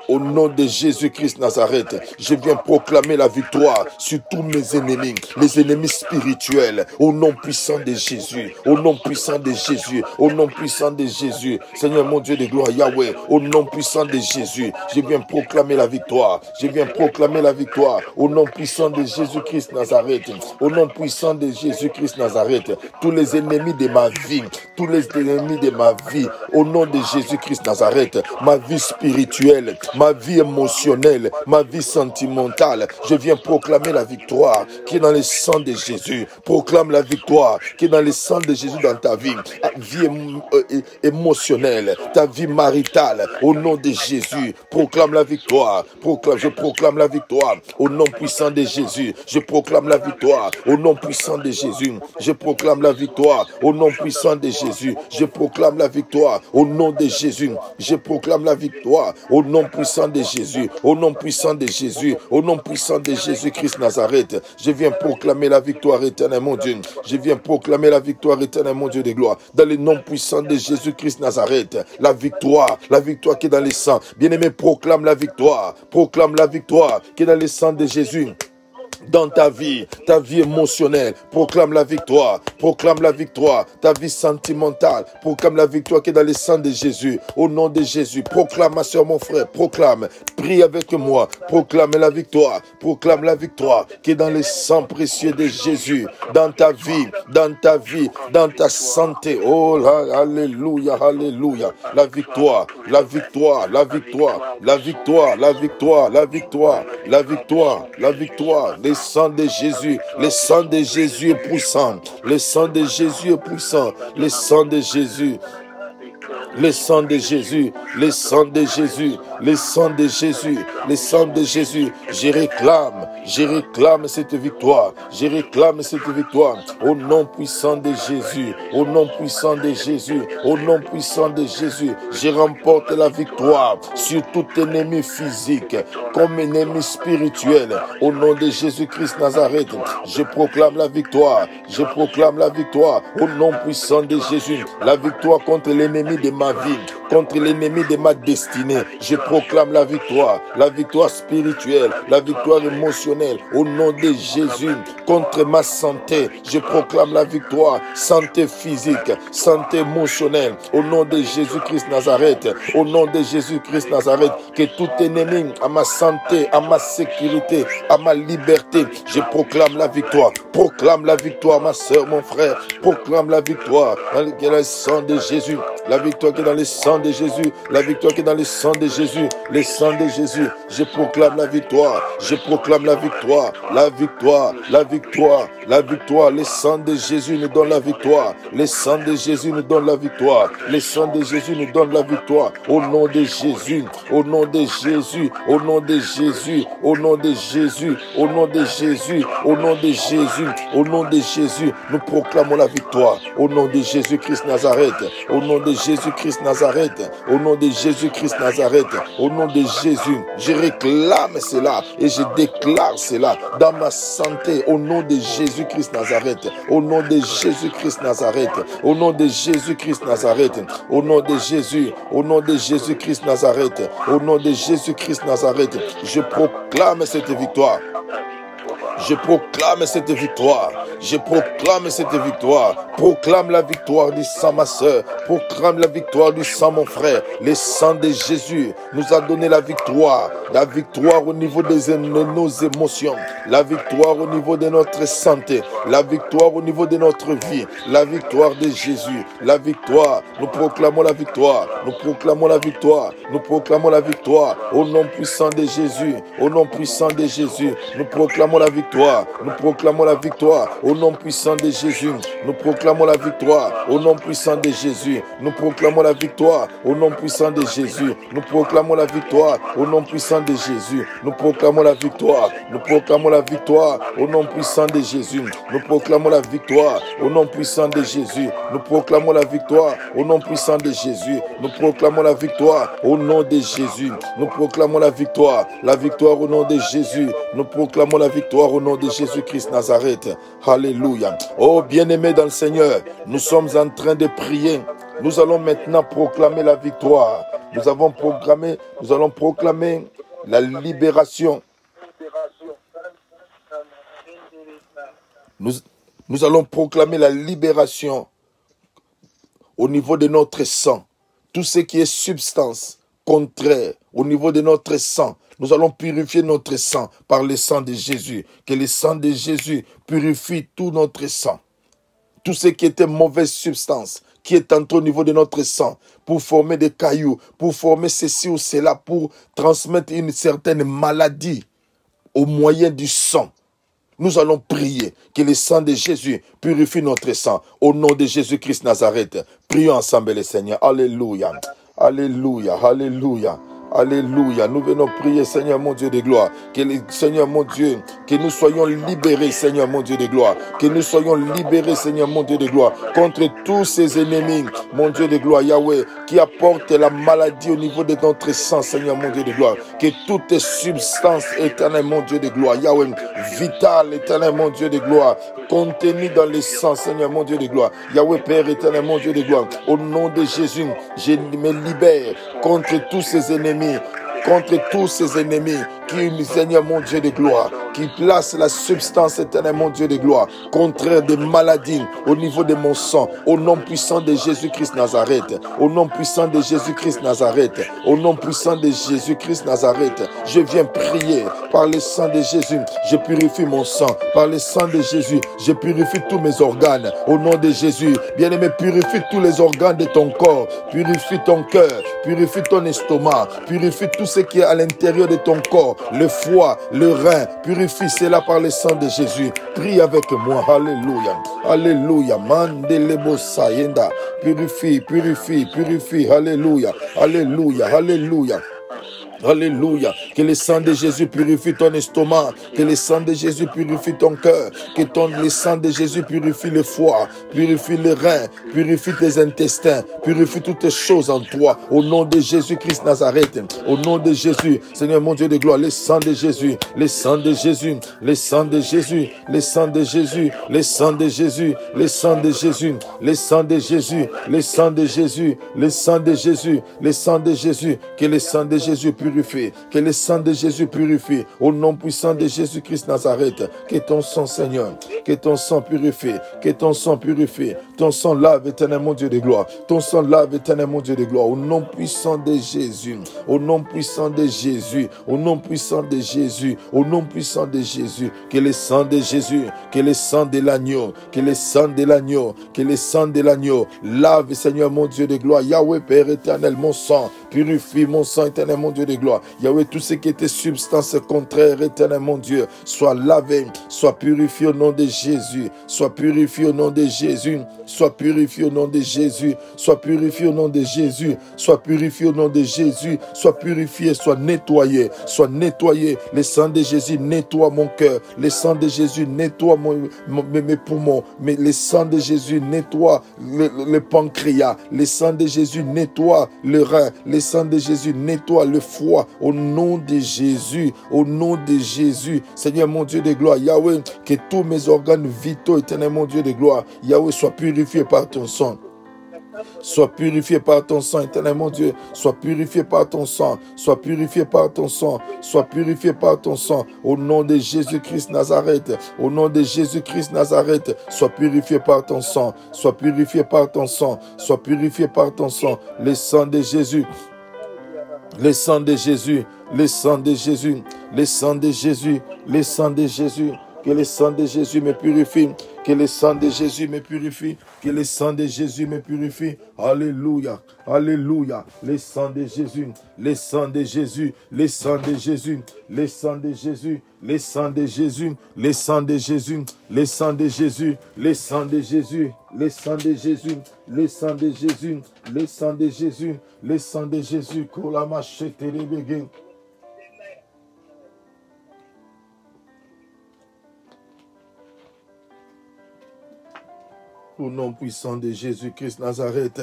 Au nom de Jésus-Christ Nazareth, je viens proclamer la victoire sur tous mes ennemis, les ennemis spirituels, au nom puissant de Jésus, au nom puissant de Jésus, au nom puissant de Jésus. Seigneur mon Dieu de gloire, Yahweh, au nom puissant de Jésus, je viens proclamer la victoire, je viens proclamer la victoire, au nom puissant de Jésus-Christ Nazareth, au nom puissant de Jésus-Christ Nazareth, tous les ennemis de ma vie, tous les ennemis de ma vie, au nom de Jésus-Christ Nazareth, ma vie spirituelle, ma vie émotionnelle, ma vie sentimentale. Je viens proclamer la victoire qui est dans le sang de Jésus. Proclame la victoire qui est dans le sang de Jésus dans ta vie. Vie émotionnelle, ta vie maritale. Au nom de Jésus, proclame la victoire. Je proclame la victoire. Au nom puissant de Jésus, je proclame la victoire. Au nom puissant de Jésus, je proclame la victoire. Au nom puissant de Jésus, je proclame la victoire. Au nom de Jésus, je proclame la victoire. Au nom puissant de Jésus, au nom puissant de Jésus, au nom puissant de Jésus-Christ Nazareth, je viens proclamer la victoire éternelle, mon Dieu. Je viens proclamer la victoire éternelle, mon Dieu de gloire. Dans le nom puissant de Jésus-Christ Nazareth, la victoire qui est dans le sang. Bien-aimé, proclame la victoire qui est dans le sang de Jésus. Dans ta vie émotionnelle, proclame la victoire, ta vie sentimentale, proclame la victoire qui est dans le sang de Jésus, au nom de Jésus, proclame ma soeur, mon frère, proclame, prie avec moi. Proclame la victoire. Proclame la victoire qui est dans le sang précieux de Jésus. Dans ta vie, dans ta vie, dans ta santé. Oh là, alléluia, alléluia. La victoire, la victoire, la victoire, la victoire, la victoire, la victoire, la victoire, la victoire. Le sang de Jésus, le sang de Jésus est puissant. Le sang de Jésus est puissant. Le sang de Jésus. Le sang de Jésus, le sang de Jésus, le sang de Jésus, le sang de Jésus. Je réclame cette victoire. Je réclame cette victoire. Au nom puissant de Jésus, au nom puissant de Jésus, au nom puissant de Jésus. Je remporte la victoire sur tout ennemi physique comme ennemi spirituel. Au nom de Jésus-Christ Nazareth, je proclame la victoire. Je proclame la victoire au nom puissant de Jésus. La victoire contre l'ennemi de ma vie, contre l'ennemi de ma destinée. Je proclame la victoire spirituelle, la victoire émotionnelle au nom de Jésus. Contre ma santé, je proclame la victoire, santé physique, santé émotionnelle, au nom de Jésus-Christ Nazareth, au nom de Jésus-Christ Nazareth, que tout ennemi à ma santé, à ma sécurité, à ma liberté, je proclame la victoire. Proclame la victoire, ma soeur, mon frère. Proclame la victoire dans le sang de Jésus. La victoire qui est dans le sang de Jésus. La victoire qui est dans le sang de Jésus. Le sang de Jésus. Je proclame la victoire. Je proclame la victoire. La victoire. La victoire. La victoire. Le sang de Jésus nous donne la victoire. Le sang de Jésus nous donne la victoire. Le sang de Jésus nous donne la victoire. Au nom de Jésus. Au nom de Jésus. Au nom de Jésus. Au nom de Jésus. Au nom de Jésus. Au nom de Jésus. Au nom de Jésus. Nous proclamons la victoire. Au nom de Jésus-Christ Nazareth. Au nom de Jésus-Christ Nazareth. Au nom de Jésus-Christ Nazareth. Au nom de Jésus. Je réclame cela et je déclare cela dans ma santé. Au nom de Jésus-Christ Nazareth. Au nom de Jésus-Christ Nazareth. Au nom de Jésus-Christ Nazareth. Au nom de Jésus. Au nom de Jésus-Christ Nazareth. Au nom de Jésus-Christ Nazareth. Je proclame cette victoire. Je proclame cette victoire. Je proclame cette victoire. Proclame la victoire du sang, ma soeur. Proclame la victoire du sang, mon frère. Le sang de Jésus nous a donné la victoire. La victoire au niveau de nos émotions. La victoire au niveau de notre santé. La victoire au niveau de notre vie. La victoire de Jésus. La victoire. Nous proclamons la victoire. Nous proclamons la victoire. Nous proclamons la victoire. Au nom puissant de Jésus. Au nom puissant de Jésus. Nous proclamons la victoire. Nous proclamons la victoire au nom puissant de Jésus. Nous proclamons la victoire au nom puissant de Jésus. Nous proclamons la victoire au nom puissant de Jésus. Nous proclamons la victoire au nom puissant de Jésus. Nous proclamons la victoire. Nous proclamons la victoire au nom puissant de Jésus. Nous proclamons la victoire au nom puissant de Jésus. Nous proclamons la victoire au nom puissant de Jésus. Nous proclamons la victoire au nom de Jésus. Nous proclamons la victoire au nom de Jésus. Nous proclamons la victoire au nom de Jésus-Christ Nazareth. Alléluia. Oh bien-aimés dans le Seigneur, nous sommes en train de prier. Nous allons maintenant proclamer la victoire. Nous allons proclamer la libération. Nous allons proclamer la libération au niveau de notre sang. Tout ce qui est substance contraire au niveau de notre sang. Nous allons purifier notre sang par le sang de Jésus. Que le sang de Jésus purifie tout notre sang. Tout ce qui était mauvaise substance, qui est entré au niveau de notre sang, pour former des cailloux, pour former ceci ou cela, pour transmettre une certaine maladie au moyen du sang. Nous allons prier que le sang de Jésus purifie notre sang. Au nom de Jésus-Christ Nazareth, prions ensemble le Seigneur. Alléluia, alléluia, alléluia. Alléluia, nous venons prier, Seigneur mon Dieu de gloire, que le Seigneur mon Dieu, que nous soyons libérés, Seigneur mon Dieu de gloire, que nous soyons libérés, Seigneur mon Dieu de gloire, contre tous ces ennemis, mon Dieu de gloire, Yahweh, qui apportent la maladie au niveau de notre sang, Seigneur mon Dieu de gloire, que toutes substances éternelles, mon Dieu de gloire, Yahweh, vitales, éternel, mon Dieu de gloire, contenues dans le sang, Seigneur mon Dieu de gloire, Yahweh, Père éternel, mon Dieu de gloire, au nom de Jésus, je me libère contre tous ces ennemis, qui, Seigneur mon Dieu de gloire, qui place la substance, éternel mon Dieu de gloire, contraire des maladies au niveau de mon sang, au nom puissant de Jésus-Christ Nazareth, au nom puissant de Jésus-Christ Nazareth, au nom puissant de Jésus-Christ Nazareth, je viens prier par le sang de Jésus, je purifie mon sang, par le sang de Jésus, je purifie tous mes organes, au nom de Jésus, bien-aimé, purifie tous les organes de ton corps, purifie ton cœur, purifie ton estomac, purifie tout ce qui est à l'intérieur de ton corps, le foie, le rein, purifie cela par le sang de Jésus. Prie avec moi, alléluia, alléluia, mandelebo sayenda, purifie, purifie, purifie, alléluia, alléluia, alléluia. Alléluia. Que le sang de Jésus purifie ton estomac. Que le sang de Jésus purifie ton cœur. Que le sang de Jésus purifie le foie. Purifie les reins. Purifie tes intestins. Purifie toutes les choses en toi. Au nom de Jésus-Christ Nazareth. Au nom de Jésus. Seigneur mon Dieu de gloire. Le sang de Jésus. Le sang de Jésus. Le sang de Jésus. Le sang de Jésus. Le sang de Jésus. Le sang de Jésus. Le sang de Jésus. Le sang de Jésus. Le sang de Jésus. Le sang de Jésus. Que le sang de Jésus purifie. Que le sang de Jésus purifie. Au nom puissant de Jésus-Christ Nazareth. Que ton sang, Seigneur, que ton sang purifie. Que ton sang purifie. Ton sang lave, éternel mon Dieu de gloire. Ton sang lave, éternel mon Dieu de gloire. Au nom puissant de Jésus. Au nom puissant de Jésus. Au nom puissant de Jésus. Au nom puissant de Jésus. Que le sang de Jésus. Que le sang de l'agneau. Que le sang de l'agneau. Que le sang de l'agneau. Lave, Seigneur mon Dieu de gloire. Yahweh Père éternel, mon sang. Purifie mon sang, éternel mon Dieu de gloire. Yahweh, tout ce qui était substance contraire, éternel mon Dieu, soit lavé, soit purifié au nom de Jésus. Soit purifié au nom de Jésus. Soit purifié au nom de Jésus. Soit purifié au nom de Jésus. Soit purifié au nom de Jésus. Soit purifié, soit nettoyé. Soit nettoyé. Le sang de Jésus nettoie mon cœur. Le sang de Jésus nettoie mes poumons. Mais le sang de Jésus nettoie le pancréas. Le sang de Jésus nettoie le rein. Le sang de Jésus nettoie le foie. Au nom de Jésus. Au nom de Jésus. Seigneur mon Dieu de gloire. Yahweh, que tous mes organes vitaux, éternel mon Dieu de gloire. Yahweh, sois purifié par ton sang. Sois purifié par ton sang, éternel mon Dieu. Sois purifié par ton sang. Sois purifié par ton sang. Sois purifié par ton sang. Au nom de Jésus-Christ Nazareth. Au nom de Jésus-Christ Nazareth. Sois purifié par ton sang. Sois purifié par ton sang. Sois purifié par ton sang. Le sang de Jésus. Le sang de Jésus. Le sang de Jésus. Le sang de Jésus. Le sang de Jésus. Que le sang de Jésus me purifie. Que le sang de Jésus me purifie. Que le sang de Jésus me purifie. Alléluia. Alléluia. Le sang de Jésus. Le sang de Jésus. Le sang de Jésus. Le sang de Jésus. Le sang de Jésus. Le sang de Jésus. Le sang de Jésus. Le sang de Jésus. Le sang de Jésus. Le sang de Jésus. Le sang de Jésus. Le sang de Jésus. Kolama shetelebege. Au nom puissant de Jésus-Christ Nazareth.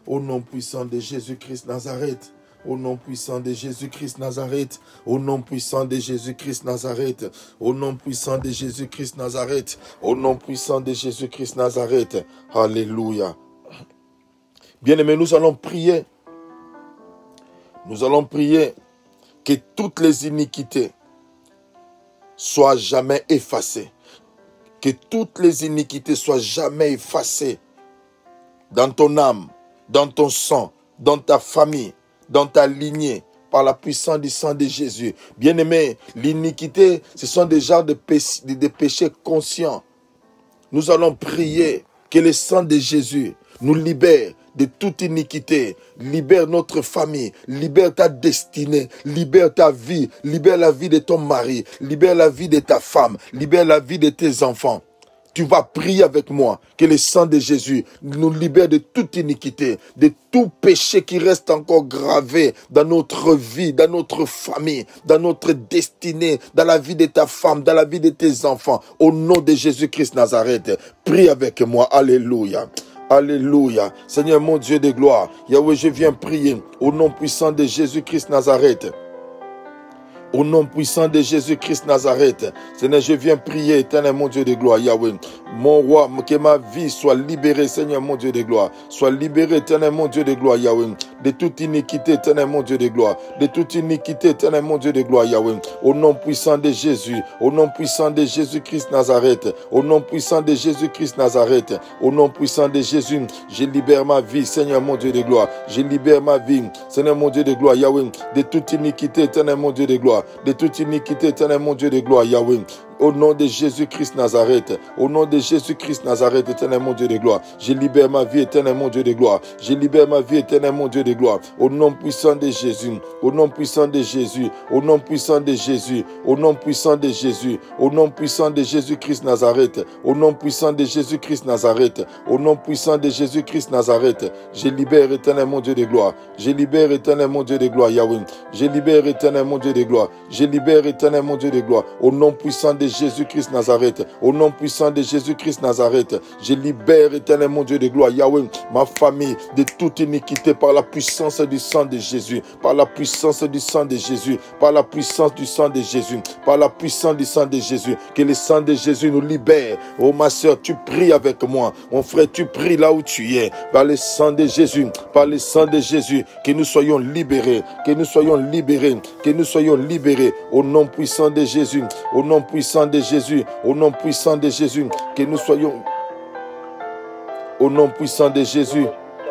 Au nom puissant de Jésus-Christ Nazareth. Au nom puissant de Jésus-Christ Nazareth. Au nom puissant de Jésus-Christ Nazareth. Au nom puissant de Jésus-Christ Nazareth. Au nom puissant de Jésus-Christ Nazareth. Alléluia. Bien-aimés, nous allons prier. Nous allons prier que toutes les iniquités soient jamais effacées. Que toutes les iniquités soient jamais effacées dans ton âme, dans ton sang, dans ta famille, dans ta lignée, par la puissance du sang de Jésus. Bien-aimés, l'iniquité, ce sont des genres de péchés conscients. Nous allons prier que le sang de Jésus nous libère de toute iniquité, libère notre famille, libère ta destinée, libère ta vie, libère la vie de ton mari, libère la vie de ta femme, libère la vie de tes enfants. Tu vas prier avec moi que le sang de Jésus nous libère de toute iniquité, de tout péché qui reste encore gravé dans notre vie, dans notre famille, dans notre destinée, dans la vie de ta femme, dans la vie de tes enfants. Au nom de Jésus-Christ Nazareth, prie avec moi. Alléluia. Alléluia. Seigneur mon Dieu de gloire, Yahweh, je viens prier au nom puissant de Jésus-Christ Nazareth. Au nom puissant de Jésus-Christ Nazareth, Seigneur, je viens prier, éternel mon Dieu de gloire, Yahweh. Mon roi, que ma vie soit libérée, Seigneur mon Dieu de gloire. Soit libérée, éternel mon Dieu de gloire, Yahweh. De toute iniquité, éternel mon Dieu de gloire. De toute iniquité, éternel mon Dieu de gloire, Yahweh. Au nom puissant de Jésus, au nom puissant de Jésus-Christ Nazareth, au nom puissant de Jésus-Christ Nazareth, au nom puissant de Jésus, je libère ma vie, Seigneur mon Dieu de gloire. Je libère ma vie, Seigneur mon Dieu de gloire, Yahweh. De toute iniquité, éternel mon Dieu de gloire. De toute iniquité, éternel mon Dieu de gloire, Yahweh. Au nom de Jésus-Christ Nazareth, au nom de Jésus-Christ Nazareth, éternel mon Dieu de gloire, je libère ma vie, éternel mon Dieu de gloire, je libère ma vie, éternel mon Dieu de gloire, au nom puissant de Jésus, au nom puissant de Jésus, au nom puissant de Jésus, au nom puissant de Jésus, au nom puissant de Jésus-Christ Nazareth, au nom puissant de Jésus-Christ Nazareth, au nom puissant de Jésus-Christ Nazareth, je libère, éternel mon Dieu de gloire, je libère, éternel mon Dieu de gloire, Yahweh, je libère, éternel mon Dieu de gloire, je libère, éternel mon Dieu de gloire, au nom puissant de Jésus-Christ Nazareth, au nom puissant de Jésus-Christ Nazareth, je libère, éternel mon Dieu de gloire, Yahweh, ma famille de toute iniquité par la puissance du sang de Jésus, par la puissance du sang de Jésus, par la puissance du sang de Jésus, par la puissance du sang de Jésus, que le sang de Jésus nous libère. Oh ma soeur, tu pries avec moi, mon frère, tu pries là où tu es, par le sang de Jésus, par le sang de Jésus, que nous soyons libérés, que nous soyons libérés, que nous soyons libérés, au nom puissant de Jésus, au nom puissant de Jésus, au nom puissant de Jésus, que nous soyons, au nom puissant de Jésus,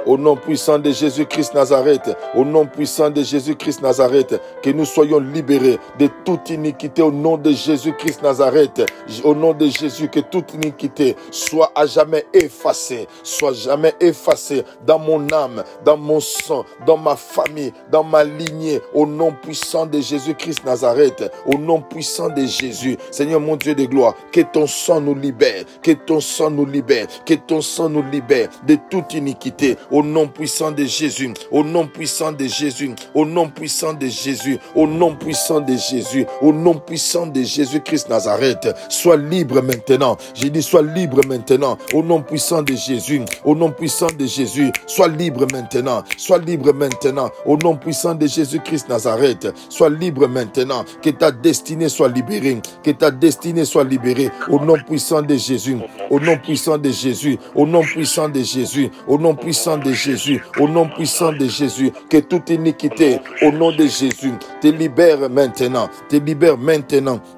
au nom puissant de Jésus-Christ Nazareth, au nom puissant de Jésus-Christ Nazareth, que nous soyons libérés de toute iniquité au nom de Jésus-Christ Nazareth, au nom de Jésus, que toute iniquité soit à jamais effacée, soit jamais effacée dans mon âme, dans mon sang, dans ma famille, dans ma lignée, au nom puissant de Jésus-Christ Nazareth, au nom puissant de Jésus. Seigneur mon Dieu de gloire, que ton sang nous libère, que ton sang nous libère, que ton sang nous libère de toute iniquité, au nom puissant de Jésus, au nom puissant de Jésus, au nom puissant de Jésus, au nom puissant de Jésus, au nom puissant de Jésus-Christ Nazareth. Sois libre maintenant. J'ai dit sois libre maintenant. Au nom puissant de Jésus, au nom puissant de Jésus, sois libre maintenant. Sois libre maintenant. Au nom puissant de Jésus-Christ Nazareth, sois libre maintenant. Que ta destinée soit libérée. Que ta destinée soit libérée. Au nom puissant de Jésus, au nom puissant de Jésus, au nom puissant de Jésus, au nom puissant de Jésus, au nom puissant de Jésus, que toute iniquité, au nom de Jésus, te libère maintenant,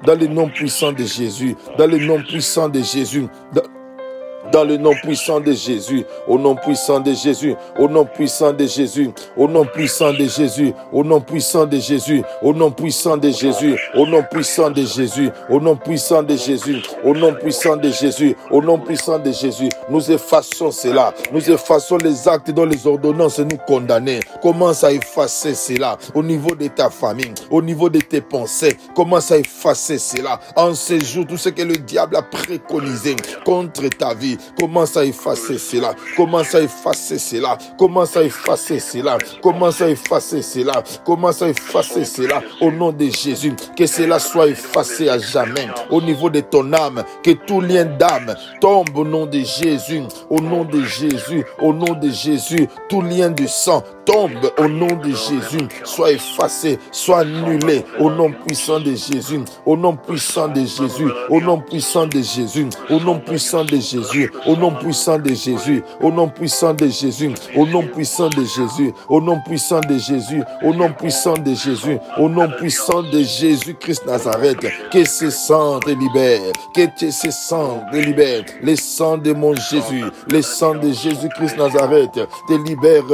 dans le nom puissant de Jésus, dans le nom puissant de Jésus, dans le nom puissant de Jésus, au nom puissant de Jésus, au nom puissant de Jésus, au nom puissant de Jésus, au nom puissant de Jésus, au nom puissant de Jésus, au nom puissant de Jésus, au nom puissant de Jésus, au nom puissant de Jésus, au nom puissant de Jésus, nous effaçons cela, nous effaçons les actes dont les ordonnances nous condamnaient. Commence à effacer cela au niveau de ta famille, au niveau de tes pensées. Commence à effacer cela en ces jours, tout ce que le diable a préconisé contre ta vie. Commence à effacer cela. Commence à effacer cela. Commence à effacer cela. Commence à effacer cela. Commence à effacer cela. Au nom de Jésus. Que cela soit effacé à jamais. Au niveau de ton âme. Que tout lien d'âme tombe au nom de Jésus. Au nom de Jésus. Au nom de Jésus. Tout lien de sang tombe au nom de Jésus. Soit effacé. Soit annulé. Au nom puissant de Jésus. Au nom puissant de Jésus. Au nom puissant de Jésus. Au nom puissant de Jésus. Au nom puissant de Jésus, au nom puissant de Jésus, au nom puissant de Jésus, au nom puissant de Jésus, au nom puissant de Jésus, au nom puissant de Jésus-Christ Nazareth, que ce sang te libère, que ce sang te libère, le sang de mon Jésus, le sang de Jésus-Christ Nazareth, te libère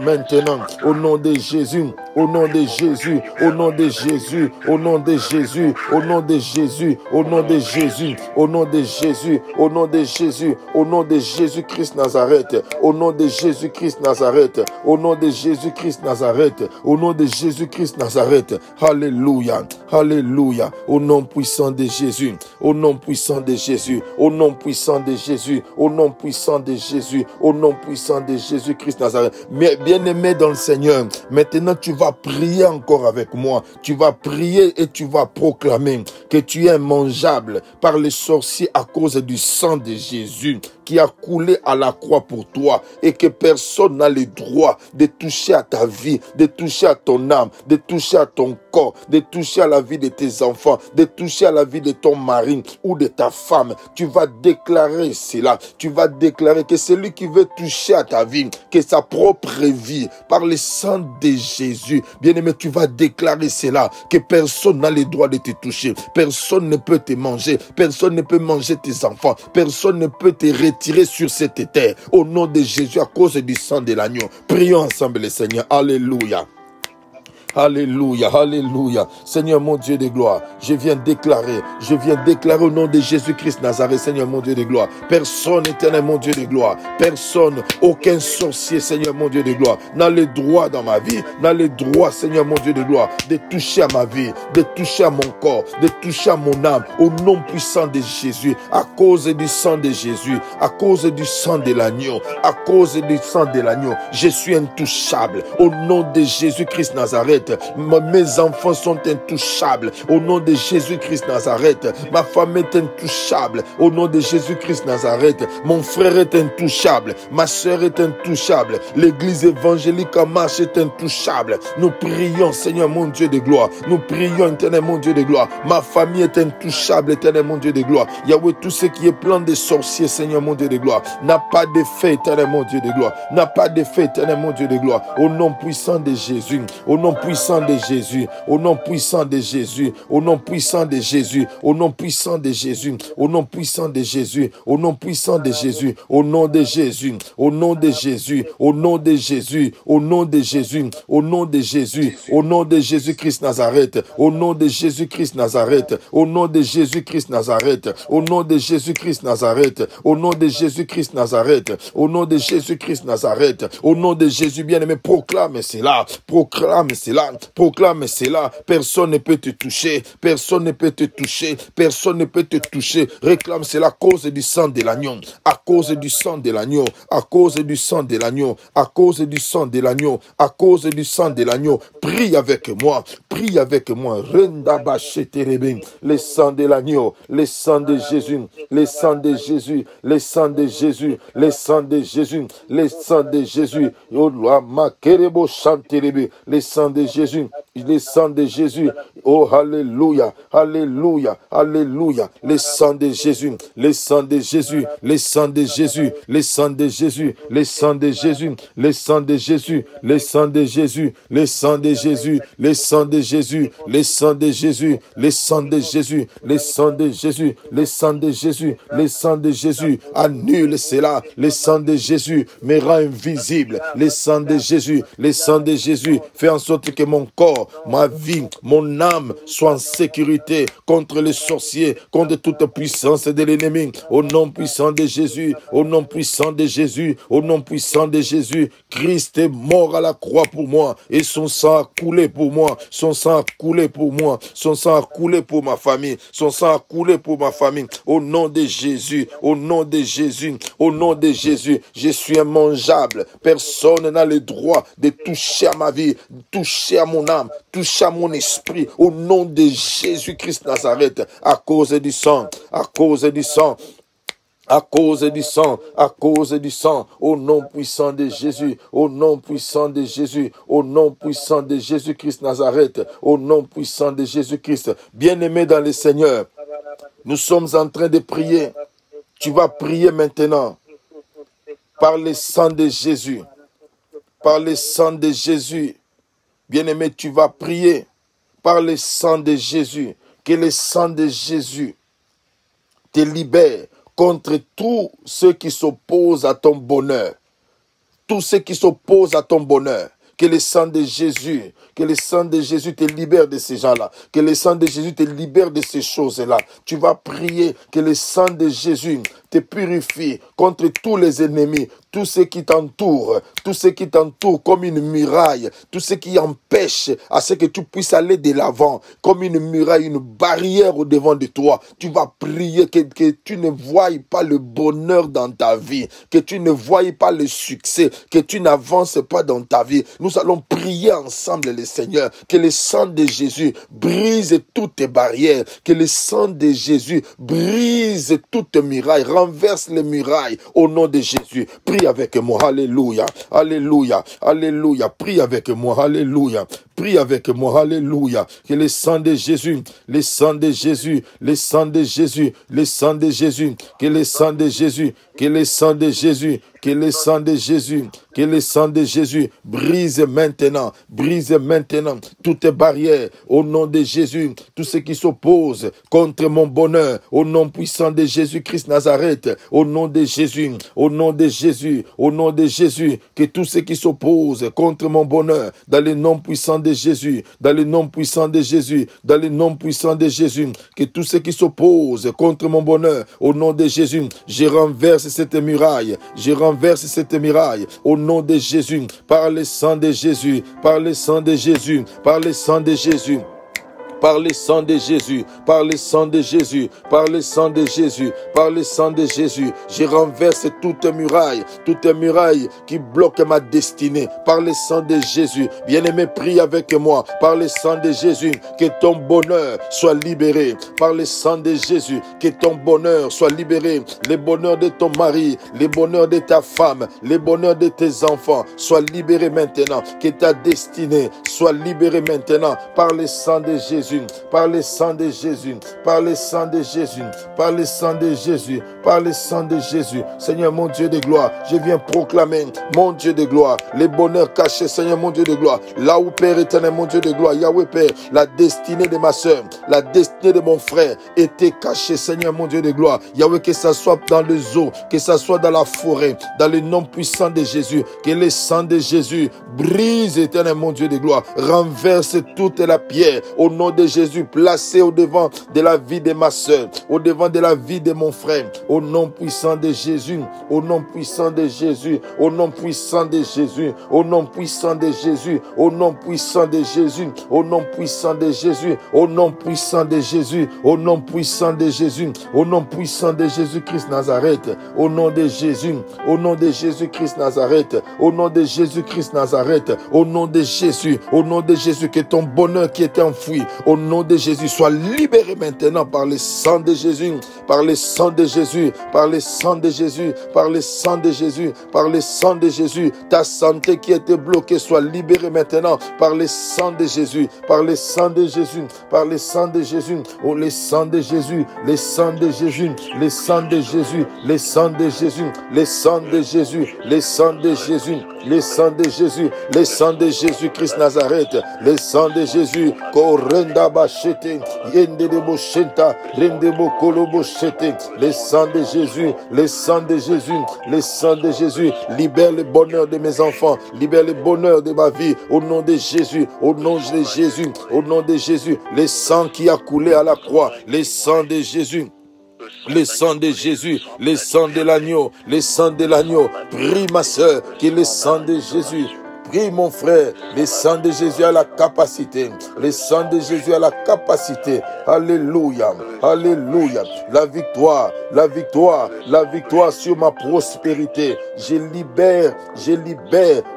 maintenant, au nom de Jésus, au nom de Jésus, au nom de Jésus, au nom de Jésus, au nom de Jésus, au nom de Jésus, au nom de Jésus, au nom de Jésus, au nom de Jésus-Christ Nazareth, au nom de Jésus-Christ Nazareth, au nom de Jésus-Christ Nazareth, au nom de Jésus-Christ Nazareth. Alléluia, alléluia, au nom puissant de Jésus, au nom puissant de Jésus, au nom puissant de Jésus, au nom puissant de Jésus, au nom puissant de Jésus-Christ Nazareth. Mais bien-aimé dans le Seigneur, maintenant tu vas prier encore avec moi. Tu vas prier et tu vas proclamer que tu es mangeable par les sorciers à cause du sang de Jésus. qui a coulé à la croix pour toi et que personne n'a le droit de toucher à ta vie, de toucher à ton âme, de toucher à ton corps, de toucher à la vie de tes enfants, de toucher à la vie de ton mari ou de ta femme. Tu vas déclarer cela. Tu vas déclarer que celui qui veut toucher à ta vie, que sa propre vie, par le sang de Jésus, bien-aimé, tu vas déclarer cela, que personne n'a le droit de te toucher, personne ne peut te manger, personne ne peut manger tes enfants, personne ne peut te retirer sur cette terre, au nom de Jésus, à cause du sang de l'agneau. Prions ensemble le Seigneur. Alléluia. Alléluia, alléluia. Seigneur mon Dieu de gloire, je viens déclarer au nom de Jésus-Christ Nazareth, Seigneur mon Dieu de gloire. Personne, éternel mon Dieu de gloire, personne, aucun sorcier, Seigneur mon Dieu de gloire, n'a le droit dans ma vie, n'a le droit, Seigneur mon Dieu de gloire, de toucher à ma vie, de toucher à mon corps, de toucher à mon âme, au nom puissant de Jésus, à cause du sang de Jésus, à cause du sang de l'agneau, à cause du sang de l'agneau, je suis intouchable, au nom de Jésus-Christ Nazareth. Mes enfants sont intouchables au nom de Jésus-Christ Nazareth. Ma femme est intouchable au nom de Jésus-Christ Nazareth. Mon frère est intouchable. Ma soeur est intouchable. L'église évangélique en marche est intouchable. Nous prions, Seigneur mon Dieu de gloire. Nous prions, éternel mon Dieu de gloire. Ma famille est intouchable, éternel mon Dieu de gloire. Yahweh, tout ce qui est plein de sorciers, Seigneur mon Dieu de gloire, n'a pas d'effet, éternel mon Dieu de gloire. N'a pas d'effet, éternel mon Dieu de gloire. Au nom puissant de Jésus. Au nom puissant de Jésus, au nom puissant de Jésus, au nom puissant de Jésus, au nom puissant de Jésus, au nom puissant de Jésus, au nom puissant de Jésus, au nom de Jésus, au nom de Jésus, au nom de Jésus, au nom de Jésus, au nom de Jésus, au nom de Jésus-Christ Nazareth, au nom de Jésus-Christ Nazareth, au nom de Jésus-Christ Nazareth, au nom de Jésus-Christ Nazareth, au nom de Jésus-Christ Nazareth, au nom de Jésus-Christ Nazareth, au nom de Jésus bien-aimé, proclame cela, proclame cela. Proclame cela. Personne ne peut te toucher. Personne ne peut te toucher. Personne ne peut te toucher. Réclame cela à cause du sang de l'agneau. À cause du sang de l'agneau. À cause du sang de l'agneau. À cause du sang de l'agneau. À cause du sang de l'agneau. Prie avec moi. Prie avec moi. Le sang de l'agneau. Le sang de Jésus. Le sang de Jésus. Le sang de Jésus. Le sang de Jésus. Le sang de Jésus. Le sang de Jésus, le sang de Jésus, oh alléluia, alléluia, alléluia, le sang de Jésus, le sang de Jésus, le sang de Jésus, le sang de Jésus, le sang de Jésus, le sang de Jésus, le sang de Jésus, le sang de Jésus, le sang de Jésus, le sang de Jésus, le sang de Jésus, le sang de Jésus, le sang de Jésus, le sang de Jésus, annule cela, le sang de Jésus me rend invisible, le sang de Jésus, le sang de Jésus, fais en sorte que mon corps, ma vie, mon âme soient en sécurité contre les sorciers, contre toute puissance de l'ennemi. Au nom puissant de Jésus, au nom puissant de Jésus, au nom puissant de Jésus, Christ est mort à la croix pour moi et son sang a coulé pour moi, son sang a coulé pour moi, son sang a coulé pour ma famille, son sang a coulé pour ma famille. Au nom de Jésus, au nom de Jésus, au nom de Jésus, je suis immangeable. Personne n'a le droit de toucher à ma vie, toucher à mon âme, toucher à mon esprit, au nom de Jésus-Christ Nazareth, à cause du sang, à cause du sang. À cause du sang, à cause du sang, au nom puissant de Jésus, au nom puissant de Jésus, au nom puissant de Jésus-Christ Nazareth, au nom puissant de Jésus-Christ. Bien-aimé dans le Seigneur, nous sommes en train de prier. Tu vas prier maintenant par le sang de Jésus, par le sang de Jésus. Bien-aimé, tu vas prier par le sang de Jésus, que le sang de Jésus te libère contre tous ceux qui s'opposent à ton bonheur. Tous ceux qui s'opposent à ton bonheur. Que le sang de Jésus, que le sang de Jésus te libère de ces gens-là. Que le sang de Jésus te libère de ces choses-là. Tu vas prier que le sang de Jésus te purifie contre tous les ennemis, tous ceux qui t'entourent comme une muraille, tout ce qui empêche à ce que tu puisses aller de l'avant, comme une muraille, une barrière au devant de toi. Tu vas prier que tu ne voies pas le bonheur dans ta vie, que tu ne voies pas le succès, que tu n'avances pas dans ta vie. Nous allons prier ensemble le Seigneur, que le sang de Jésus brise toutes tes barrières, que le sang de Jésus brise toutes tes murailles, renverse les murailles au nom de Jésus. Prie avec moi, alléluia, alléluia, alléluia, prie avec moi, alléluia. Prie avec moi, alléluia, que le sang de Jésus, le sang de Jésus, le sang de Jésus, le sang de Jésus, que le sang de Jésus, que le sang de Jésus, que le sang de Jésus, que le sang de Jésus brise maintenant toutes les barrières au nom de Jésus, tout ce qui s'oppose contre mon bonheur, au nom puissant de Jésus-Christ Nazareth, au nom de Jésus, au nom de Jésus, au nom de Jésus, que tout ce qui s'oppose contre mon bonheur, dans le nom puissant de Jésus, dans le nom puissant de Jésus, dans le nom puissant de Jésus, que tout ce qui s'oppose contre mon bonheur, au nom de Jésus, je renverse cette muraille, je renverse cette muraille, au nom de Jésus, par le sang de Jésus, par le sang de Jésus, par le sang de Jésus. Par le sang de Jésus, par le sang de Jésus, par le sang de Jésus, par le sang de Jésus, je renverse toute muraille qui bloque ma destinée, par le sang de Jésus. Bien-aimé, prie avec moi, par le sang de Jésus, que ton bonheur soit libéré, par le sang de Jésus, que ton bonheur soit libéré, le bonheur de ton mari, le bonheur de ta femme, le bonheur de tes enfants soit libéré maintenant, que ta destinée soit libérée maintenant, par le sang de Jésus. Par le sang de Jésus, par le sang de Jésus, par le sang de Jésus, par le sang de Jésus. Seigneur mon Dieu de gloire, je viens proclamer, mon Dieu de gloire, les bonheurs cachés, Seigneur mon Dieu de gloire, là où Père éternel, mon Dieu de gloire, Yahweh Père, la destinée de ma soeur, la destinée de mon frère était cachée, Seigneur mon Dieu de gloire, Yahweh, que ça soit dans les eaux, que ça soit dans la forêt, dans le nom puissant de Jésus, que le sang de Jésus brise, éternel mon Dieu de gloire, renverse toute la pierre, au nom de Jésus, placé au devant de la vie de ma soeur, au devant de la vie de mon frère, au nom puissant de Jésus, au nom puissant de Jésus, au nom puissant de Jésus, au nom puissant de Jésus, au nom puissant de Jésus, au nom puissant de Jésus, au nom puissant de Jésus, au nom puissant de Jésus, au nom puissant de Jésus-Christ Nazareth, au nom de Jésus, au nom de Jésus-Christ Nazareth, au nom de Jésus-Christ Nazareth, au nom de Jésus, au nom de Jésus, que ton bonheur qui était enfoui, au nom de Jésus, sois libéré maintenant par le sang de Jésus, par le sang de Jésus, par le sang de Jésus, par le sang de Jésus, par le sang de Jésus. Ta santé qui était bloquée soit libérée maintenant par le sang de Jésus, par le sang de Jésus, par le sang de Jésus, oh le sang de Jésus, le sang de Jésus, le sang de Jésus, le sang de Jésus, le sang de Jésus, le sang de Jésus, le sang de Jésus, le sang de Jésus-Christ Nazareth, le sang de Jésus, Korenda Bachete, Yende de Bochenta, Rende Bokolo Bochete, le sang de Jésus, le sang de Jésus, le sang de Jésus, libère le bonheur de mes enfants, libère le bonheur de ma vie, au nom de Jésus, au nom de Jésus, au nom de Jésus, le sang qui a coulé à la croix, le sang de Jésus. Le sang de Jésus, le sang de l'agneau, le sang de l'agneau. Prie ma soeur, que le sang de Jésus, prie mon frère, le sang de Jésus a la capacité, le sang de Jésus a la capacité. Alléluia, alléluia. La victoire, la victoire, la victoire sur ma prospérité. Je libère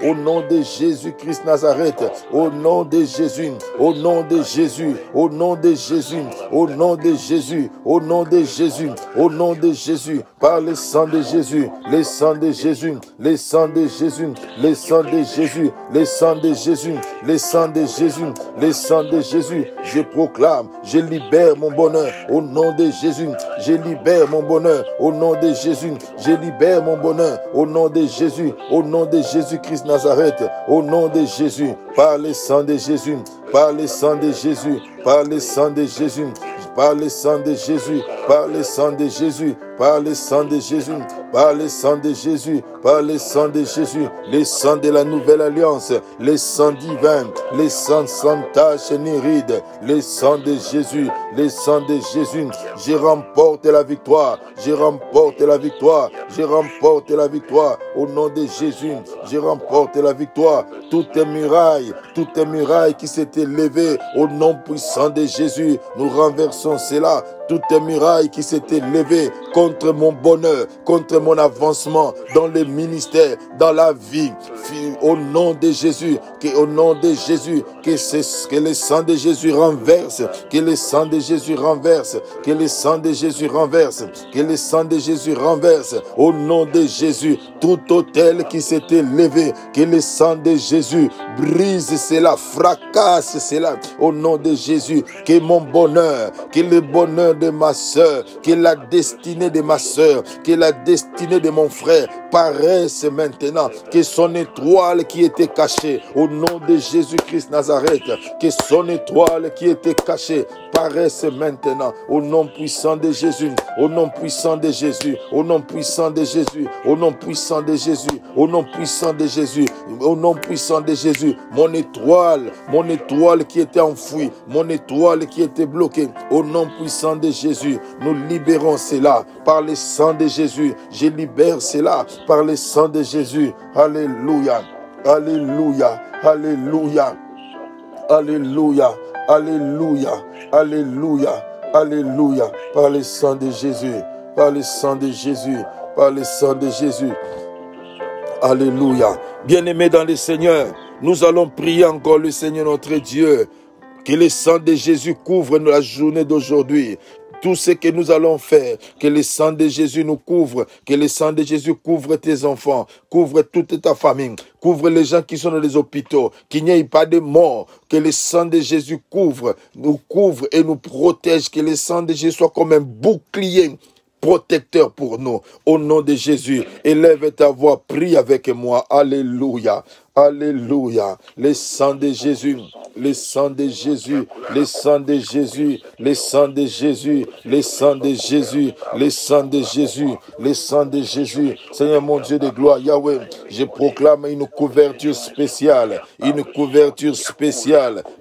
au nom de Jésus-Christ Nazareth, au nom de Jésus, au nom de Jésus, au nom de Jésus, au nom de Jésus, au nom de Jésus, au nom de Jésus, par le sang de Jésus, le sang de Jésus, le sang de Jésus, le sang de Jésus, le sang de Jésus, le sang de Jésus, le sang de Jésus. Je proclame, je libère mon bonheur au nom de Jésus. Je libère mon bonheur au nom de Jésus. Je libère mon bonheur au nom de Jésus, au nom de Jésus-Christ Nazareth, au nom de Jésus, par le sang de Jésus, par le sang de Jésus, par le sang de Jésus, par le sang de Jésus, par le sang de Jésus, par le sang de Jésus, par le sang de Jésus, par le sang de Jésus, le sang de la nouvelle alliance, le sang divin, le sang sans tache ni ride, le sang de Jésus, le sang de Jésus. Je remporte la victoire, je remporte la victoire, je remporte la victoire au nom de Jésus. Je remporte la victoire. Toutes les murailles qui s'étaient levées au nom puissant de Jésus, nous renversons cela. Toutes les murailles qui s'étaient levées contre mon bonheur, contre mon avancement, dans le ministère, dans la vie. Au nom de Jésus, au nom de Jésus, que le sang de Jésus renverse, que le sang de Jésus renverse, que le sang de Jésus renverse, que le sang de Jésus renverse. Au nom de Jésus, tout autel qui s'était levé, que le sang de Jésus brise cela, fracasse cela. Au nom de Jésus, que mon bonheur, que le bonheur de ma soeur, que la destinée de ma soeur, que la destinée de mon frère paraisse maintenant, que son étoile qui était cachée, au nom de Jésus-Christ Nazareth, que son étoile qui était cachée paraisse maintenant, au nom puissant de Jésus, au nom puissant de Jésus, au nom puissant de Jésus, au nom puissant de Jésus, au nom puissant de Jésus, au nom puissant de Jésus, mon étoile qui était enfouie, mon étoile qui était bloquée, au nom puissant de Jésus, nous libérons cela par le sang de Jésus, je libère cela par le sang de Jésus. Alléluia, alléluia, alléluia, alléluia, alléluia, alléluia, alléluia, par le sang de Jésus, par le sang de Jésus, par le sang de Jésus. Alléluia. Bien-aimés dans le Seigneur, nous allons prier encore le Seigneur notre Dieu. Que le sang de Jésus couvre la journée d'aujourd'hui. Tout ce que nous allons faire, que le sang de Jésus nous couvre, que le sang de Jésus couvre tes enfants, couvre toute ta famille, couvre les gens qui sont dans les hôpitaux, qu'il n'y ait pas de mort, que le sang de Jésus nous couvre et nous protège, que le sang de Jésus soit comme un bouclier protecteur pour nous. Au nom de Jésus, élève ta voix, prie avec moi. Alléluia. Alléluia. Le sang de Jésus, le sang de Jésus, le sang de Jésus, le sang de Jésus, le sang de Jésus, le sang de Jésus, le sang de Jésus. Seigneur mon Dieu de gloire, Yahweh, je proclame une couverture spéciale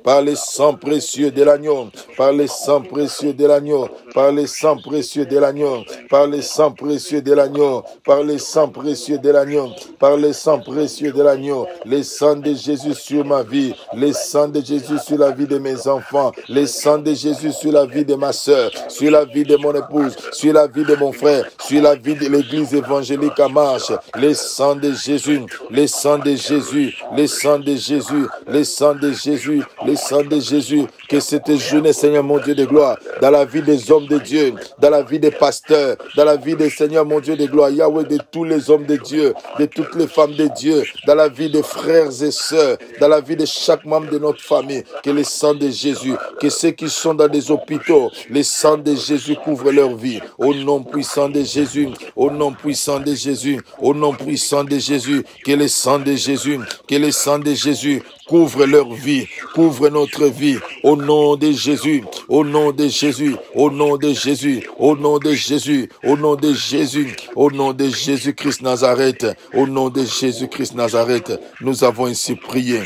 par le sang précieux de l'agneau, par le sang précieux de l'agneau, par le sang précieux de l'agneau, par le sang précieux de l'agneau, par le sang précieux de l'agneau, par le sang précieux de l'agneau. Le sang de Jésus sur ma vie, le sang de Jésus sur la vie de mes enfants, le sang de Jésus sur la vie de ma soeur, sur la vie de mon épouse, sur la vie de mon frère, sur la vie de l'église évangélique à Marche. Le sang de Jésus, le sang de Jésus, le sang de Jésus, le sang de Jésus, le sang de Jésus. Que cette journée, Seigneur mon Dieu de gloire, dans la vie des hommes de Dieu, dans la vie des pasteurs, dans la vie des Seigneur mon Dieu de gloire, Yahweh, de tous les hommes de Dieu, de toutes les femmes de Dieu, dans la vie des frères et sœurs, dans la vie de chaque membre de notre famille, que le sang de Jésus, que ceux qui sont dans des hôpitaux, le sang de Jésus couvre leur vie. Au nom puissant de Jésus, au nom puissant de Jésus, au nom puissant de Jésus, que le sang de Jésus, que le sang de Jésus couvre leur vie, couvre notre vie. Au nom de Jésus, au nom de Jésus, au nom de Jésus, au nom de Jésus, au nom de Jésus, au nom de Jésus-Christ Nazareth, au nom de Jésus-Christ Nazareth, nous avons ainsi prié.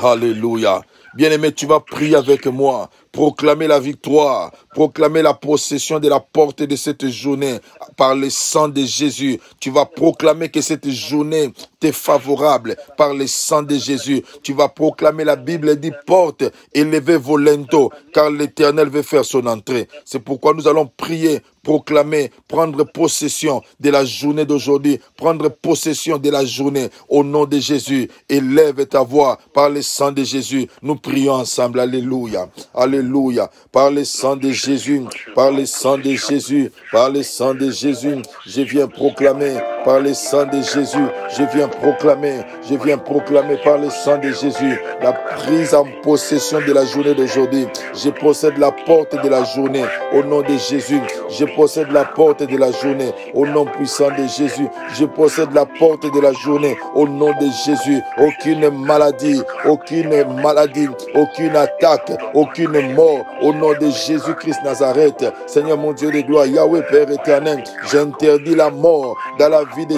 Alléluia. Bien-aimé, tu vas prier avec moi. Proclamer la victoire, proclamer la possession de la porte de cette journée par le sang de Jésus. Tu vas proclamer que cette journée t'est favorable par le sang de Jésus. Tu vas proclamer, la Bible dit, porte, élevez vos linteaux, car l'Éternel veut faire son entrée. C'est pourquoi nous allons prier, proclamer, prendre possession de la journée d'aujourd'hui, prendre possession de la journée au nom de Jésus. Élève ta voix par le sang de Jésus. Nous prions ensemble. Alléluia. Alléluia. Par le sang de Jésus, par le sang de Jésus, par le sang de Jésus, je viens proclamer par le sang de Jésus, je viens proclamer par le sang de Jésus la prise en possession de la journée d'aujourd'hui. Je possède la porte de la journée au nom de Jésus. Je possède la porte de la journée au nom puissant de Jésus. Je possède la porte de la journée au nom de Jésus. Aucune maladie, aucune attaque, aucune mort au nom de Jésus-Christ Nazareth. Seigneur mon Dieu de gloire, Yahweh Père éternel, j'interdis la mort dans la vie de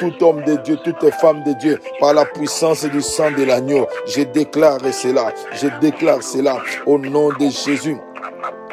tout homme de Dieu, toute femme de Dieu, par la puissance du sang de l'agneau. Je déclare cela au nom de Jésus,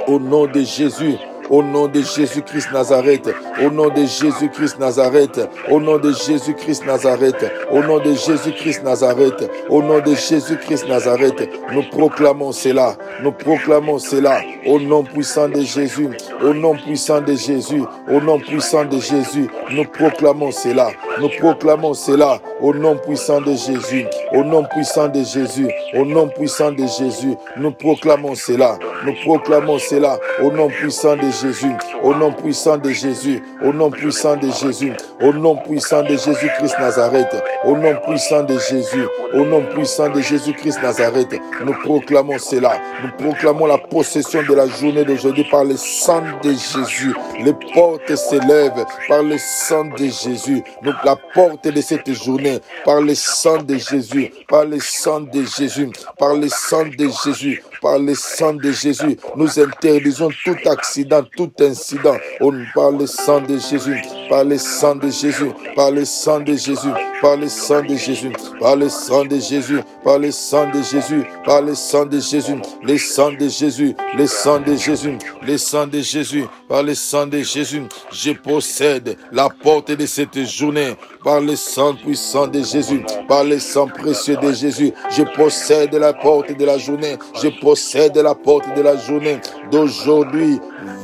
au nom de Jésus, au nom de Jésus-Christ Nazareth, au nom de Jésus-Christ Nazareth, au nom de Jésus-Christ Nazareth, au nom de Jésus-Christ Nazareth, au nom de Jésus-Christ Nazareth, nous proclamons cela, nous proclamons cela, au nom puissant de Jésus, au nom puissant de Jésus, au nom puissant de Jésus, nous proclamons cela, nous proclamons cela, au nom puissant de Jésus, au nom puissant de Jésus, au nom puissant de Jésus, nous proclamons cela, nous proclamons cela, au nom puissant de Jésus, au nom puissant de Jésus, au nom puissant de Jésus, au nom puissant de Jésus-Christ Nazareth, au nom puissant de Jésus, au nom puissant de Jésus-Christ Nazareth, nous proclamons cela, nous proclamons la possession de la journée d'aujourd'hui par le sang de Jésus, les portes s'élèvent par le sang de Jésus, donc la porte de cette journée, par le sang de Jésus, par le sang de Jésus, par le sang de Jésus, par le sang de Jésus, nous interdisons tout accident, tout incident, par le sang de Jésus, par le sang de Jésus, par le sang de Jésus, par le sang de Jésus, par le sang de Jésus, par le sang de Jésus, par le sang de Jésus, le sang de Jésus, le sang de Jésus, le sang de Jésus, par le sang de Jésus, je possède la porte de cette journée, par le sang puissant de Jésus, par le sang précieux de Jésus, je possède la porte de la journée, je possède la porte de la journée d'aujourd'hui,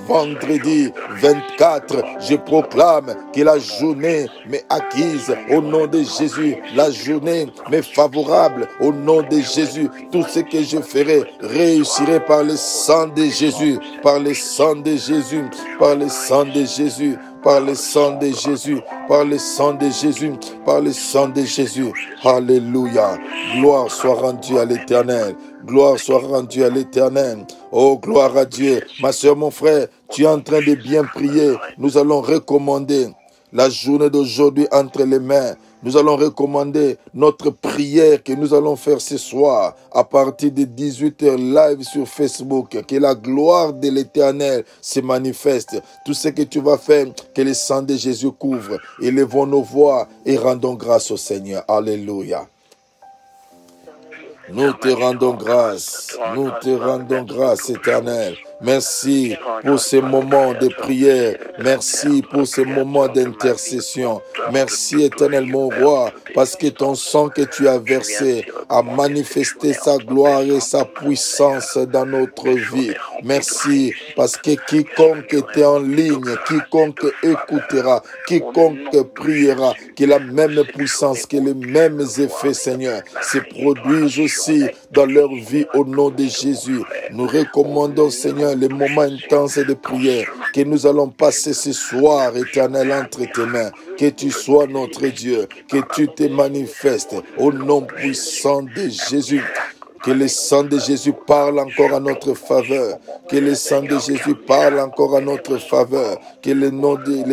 vendredi 24, je proclame que la journée m'est acquise au nom de Jésus, la journée m'est favorable au nom de Jésus, tout ce que je ferai réussirait par le sang de Jésus, par le sang de Jésus, par le sang de Jésus, par le sang de Jésus, par le sang de Jésus, par le sang de Jésus. Alléluia. Gloire soit rendue à l'Éternel. Gloire soit rendue à l'Éternel. Oh, gloire à Dieu. Ma soeur, mon frère, tu es en train de bien prier. Nous allons recommander la journée d'aujourd'hui entre les mains. Nous allons recommander notre prière que nous allons faire ce soir à partir de 18h live sur Facebook. Que la gloire de l'Éternel se manifeste. Tout ce que tu vas faire, que le sang de Jésus couvre. Élevons nos voix et rendons grâce au Seigneur. Alléluia. Nous te rendons grâce, Éternel. Merci pour ces moments de prière. Merci pour ces moments d'intercession. Merci, Éternel, mon roi, parce que ton sang que tu as versé a manifesté sa gloire et sa puissance dans notre vie. Merci, parce que quiconque était en ligne, quiconque écoutera, quiconque priera, que la même puissance, que les mêmes effets, Seigneur, se produisent aussi dans leur vie au nom de Jésus. Nous recommandons, Seigneur, les moments intenses de prière que nous allons passer ce soir, Éternel, entre tes mains. Que tu sois notre Dieu, que tu te manifestes au nom puissant de Jésus. Que le sang de Jésus parle encore à notre faveur. Que le sang de Jésus parle encore à notre faveur. Que le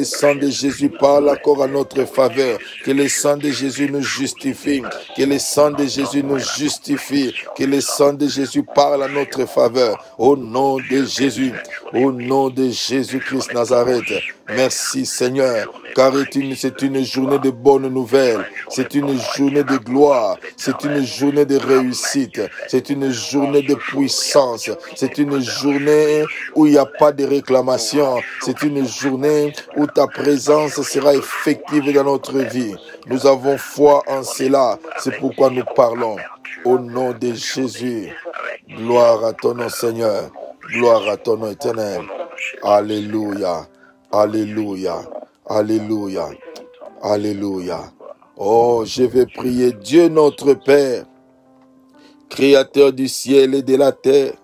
sang de Jésus parle encore à notre faveur. Que le sang de Jésus nous justifie. Que le sang de Jésus nous justifie. Que le sang de Jésus parle à notre faveur. Au nom de Jésus. Au nom de Jésus-Christ Nazareth. Merci Seigneur, car c'est une journée de bonnes nouvelles, c'est une journée de gloire, c'est une journée de réussite, c'est une journée de puissance, c'est une journée où il n'y a pas de réclamation, c'est une journée où ta présence sera effective dans notre vie. Nous avons foi en cela, c'est pourquoi nous parlons. Au nom de Jésus, gloire à ton nom Seigneur, gloire à ton nom éternel. Alléluia. Alléluia, alléluia, alléluia. Oh, je vais prier Dieu notre Père, Créateur du ciel et de la terre.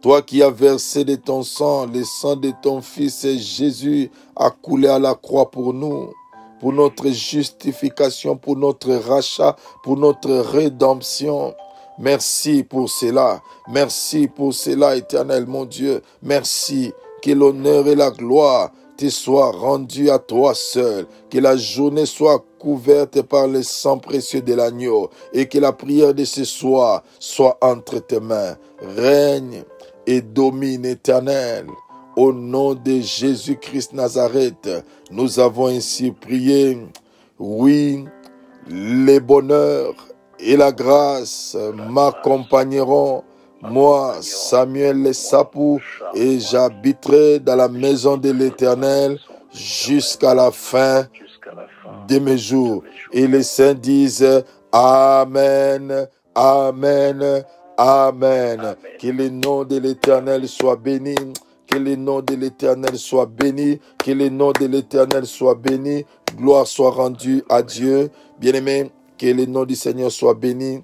Toi qui as versé de ton sang, le sang de ton Fils Jésus a coulé à la croix pour nous, pour notre justification, pour notre rachat, pour notre rédemption. Merci pour cela. Merci pour cela, Éternel mon Dieu. Merci. Que l'honneur et la gloire te soient rendus à toi seul. Que la journée soit couverte par le sang précieux de l'agneau. Et que la prière de ce soir soit entre tes mains. Règne et domine, Éternel. Au nom de Jésus-Christ Nazareth, nous avons ainsi prié. Oui, les bonheurs et la grâce m'accompagneront moi, Samuel Sapou, et j'habiterai dans la maison de l'Éternel jusqu'à la fin de mes jours. Et les saints disent Amen, Amen, Amen. Que le nom de l'Éternel soit béni. Que le nom de l'Éternel soit béni. Que le nom de l'Éternel soit béni. Gloire soit rendue à Dieu. Bien-aimés, que le nom du Seigneur soit béni.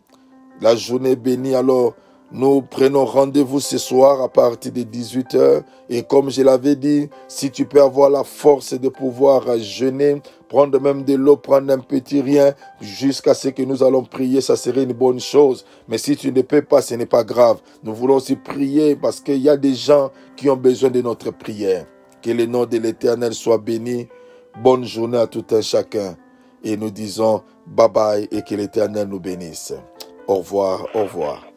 La journée bénie, alors, nous prenons rendez-vous ce soir à partir de 18h. Et comme je l'avais dit, si tu peux avoir la force de pouvoir jeûner, prendre même de l'eau, prendre un petit rien, jusqu'à ce que nous allons prier, ça serait une bonne chose. Mais si tu ne peux pas, ce n'est pas grave. Nous voulons aussi prier parce qu'il y a des gens qui ont besoin de notre prière. Que le nom de l'Éternel soit béni. Bonne journée à tout un chacun. Et nous disons bye bye et que l'Éternel nous bénisse. Au revoir, au revoir.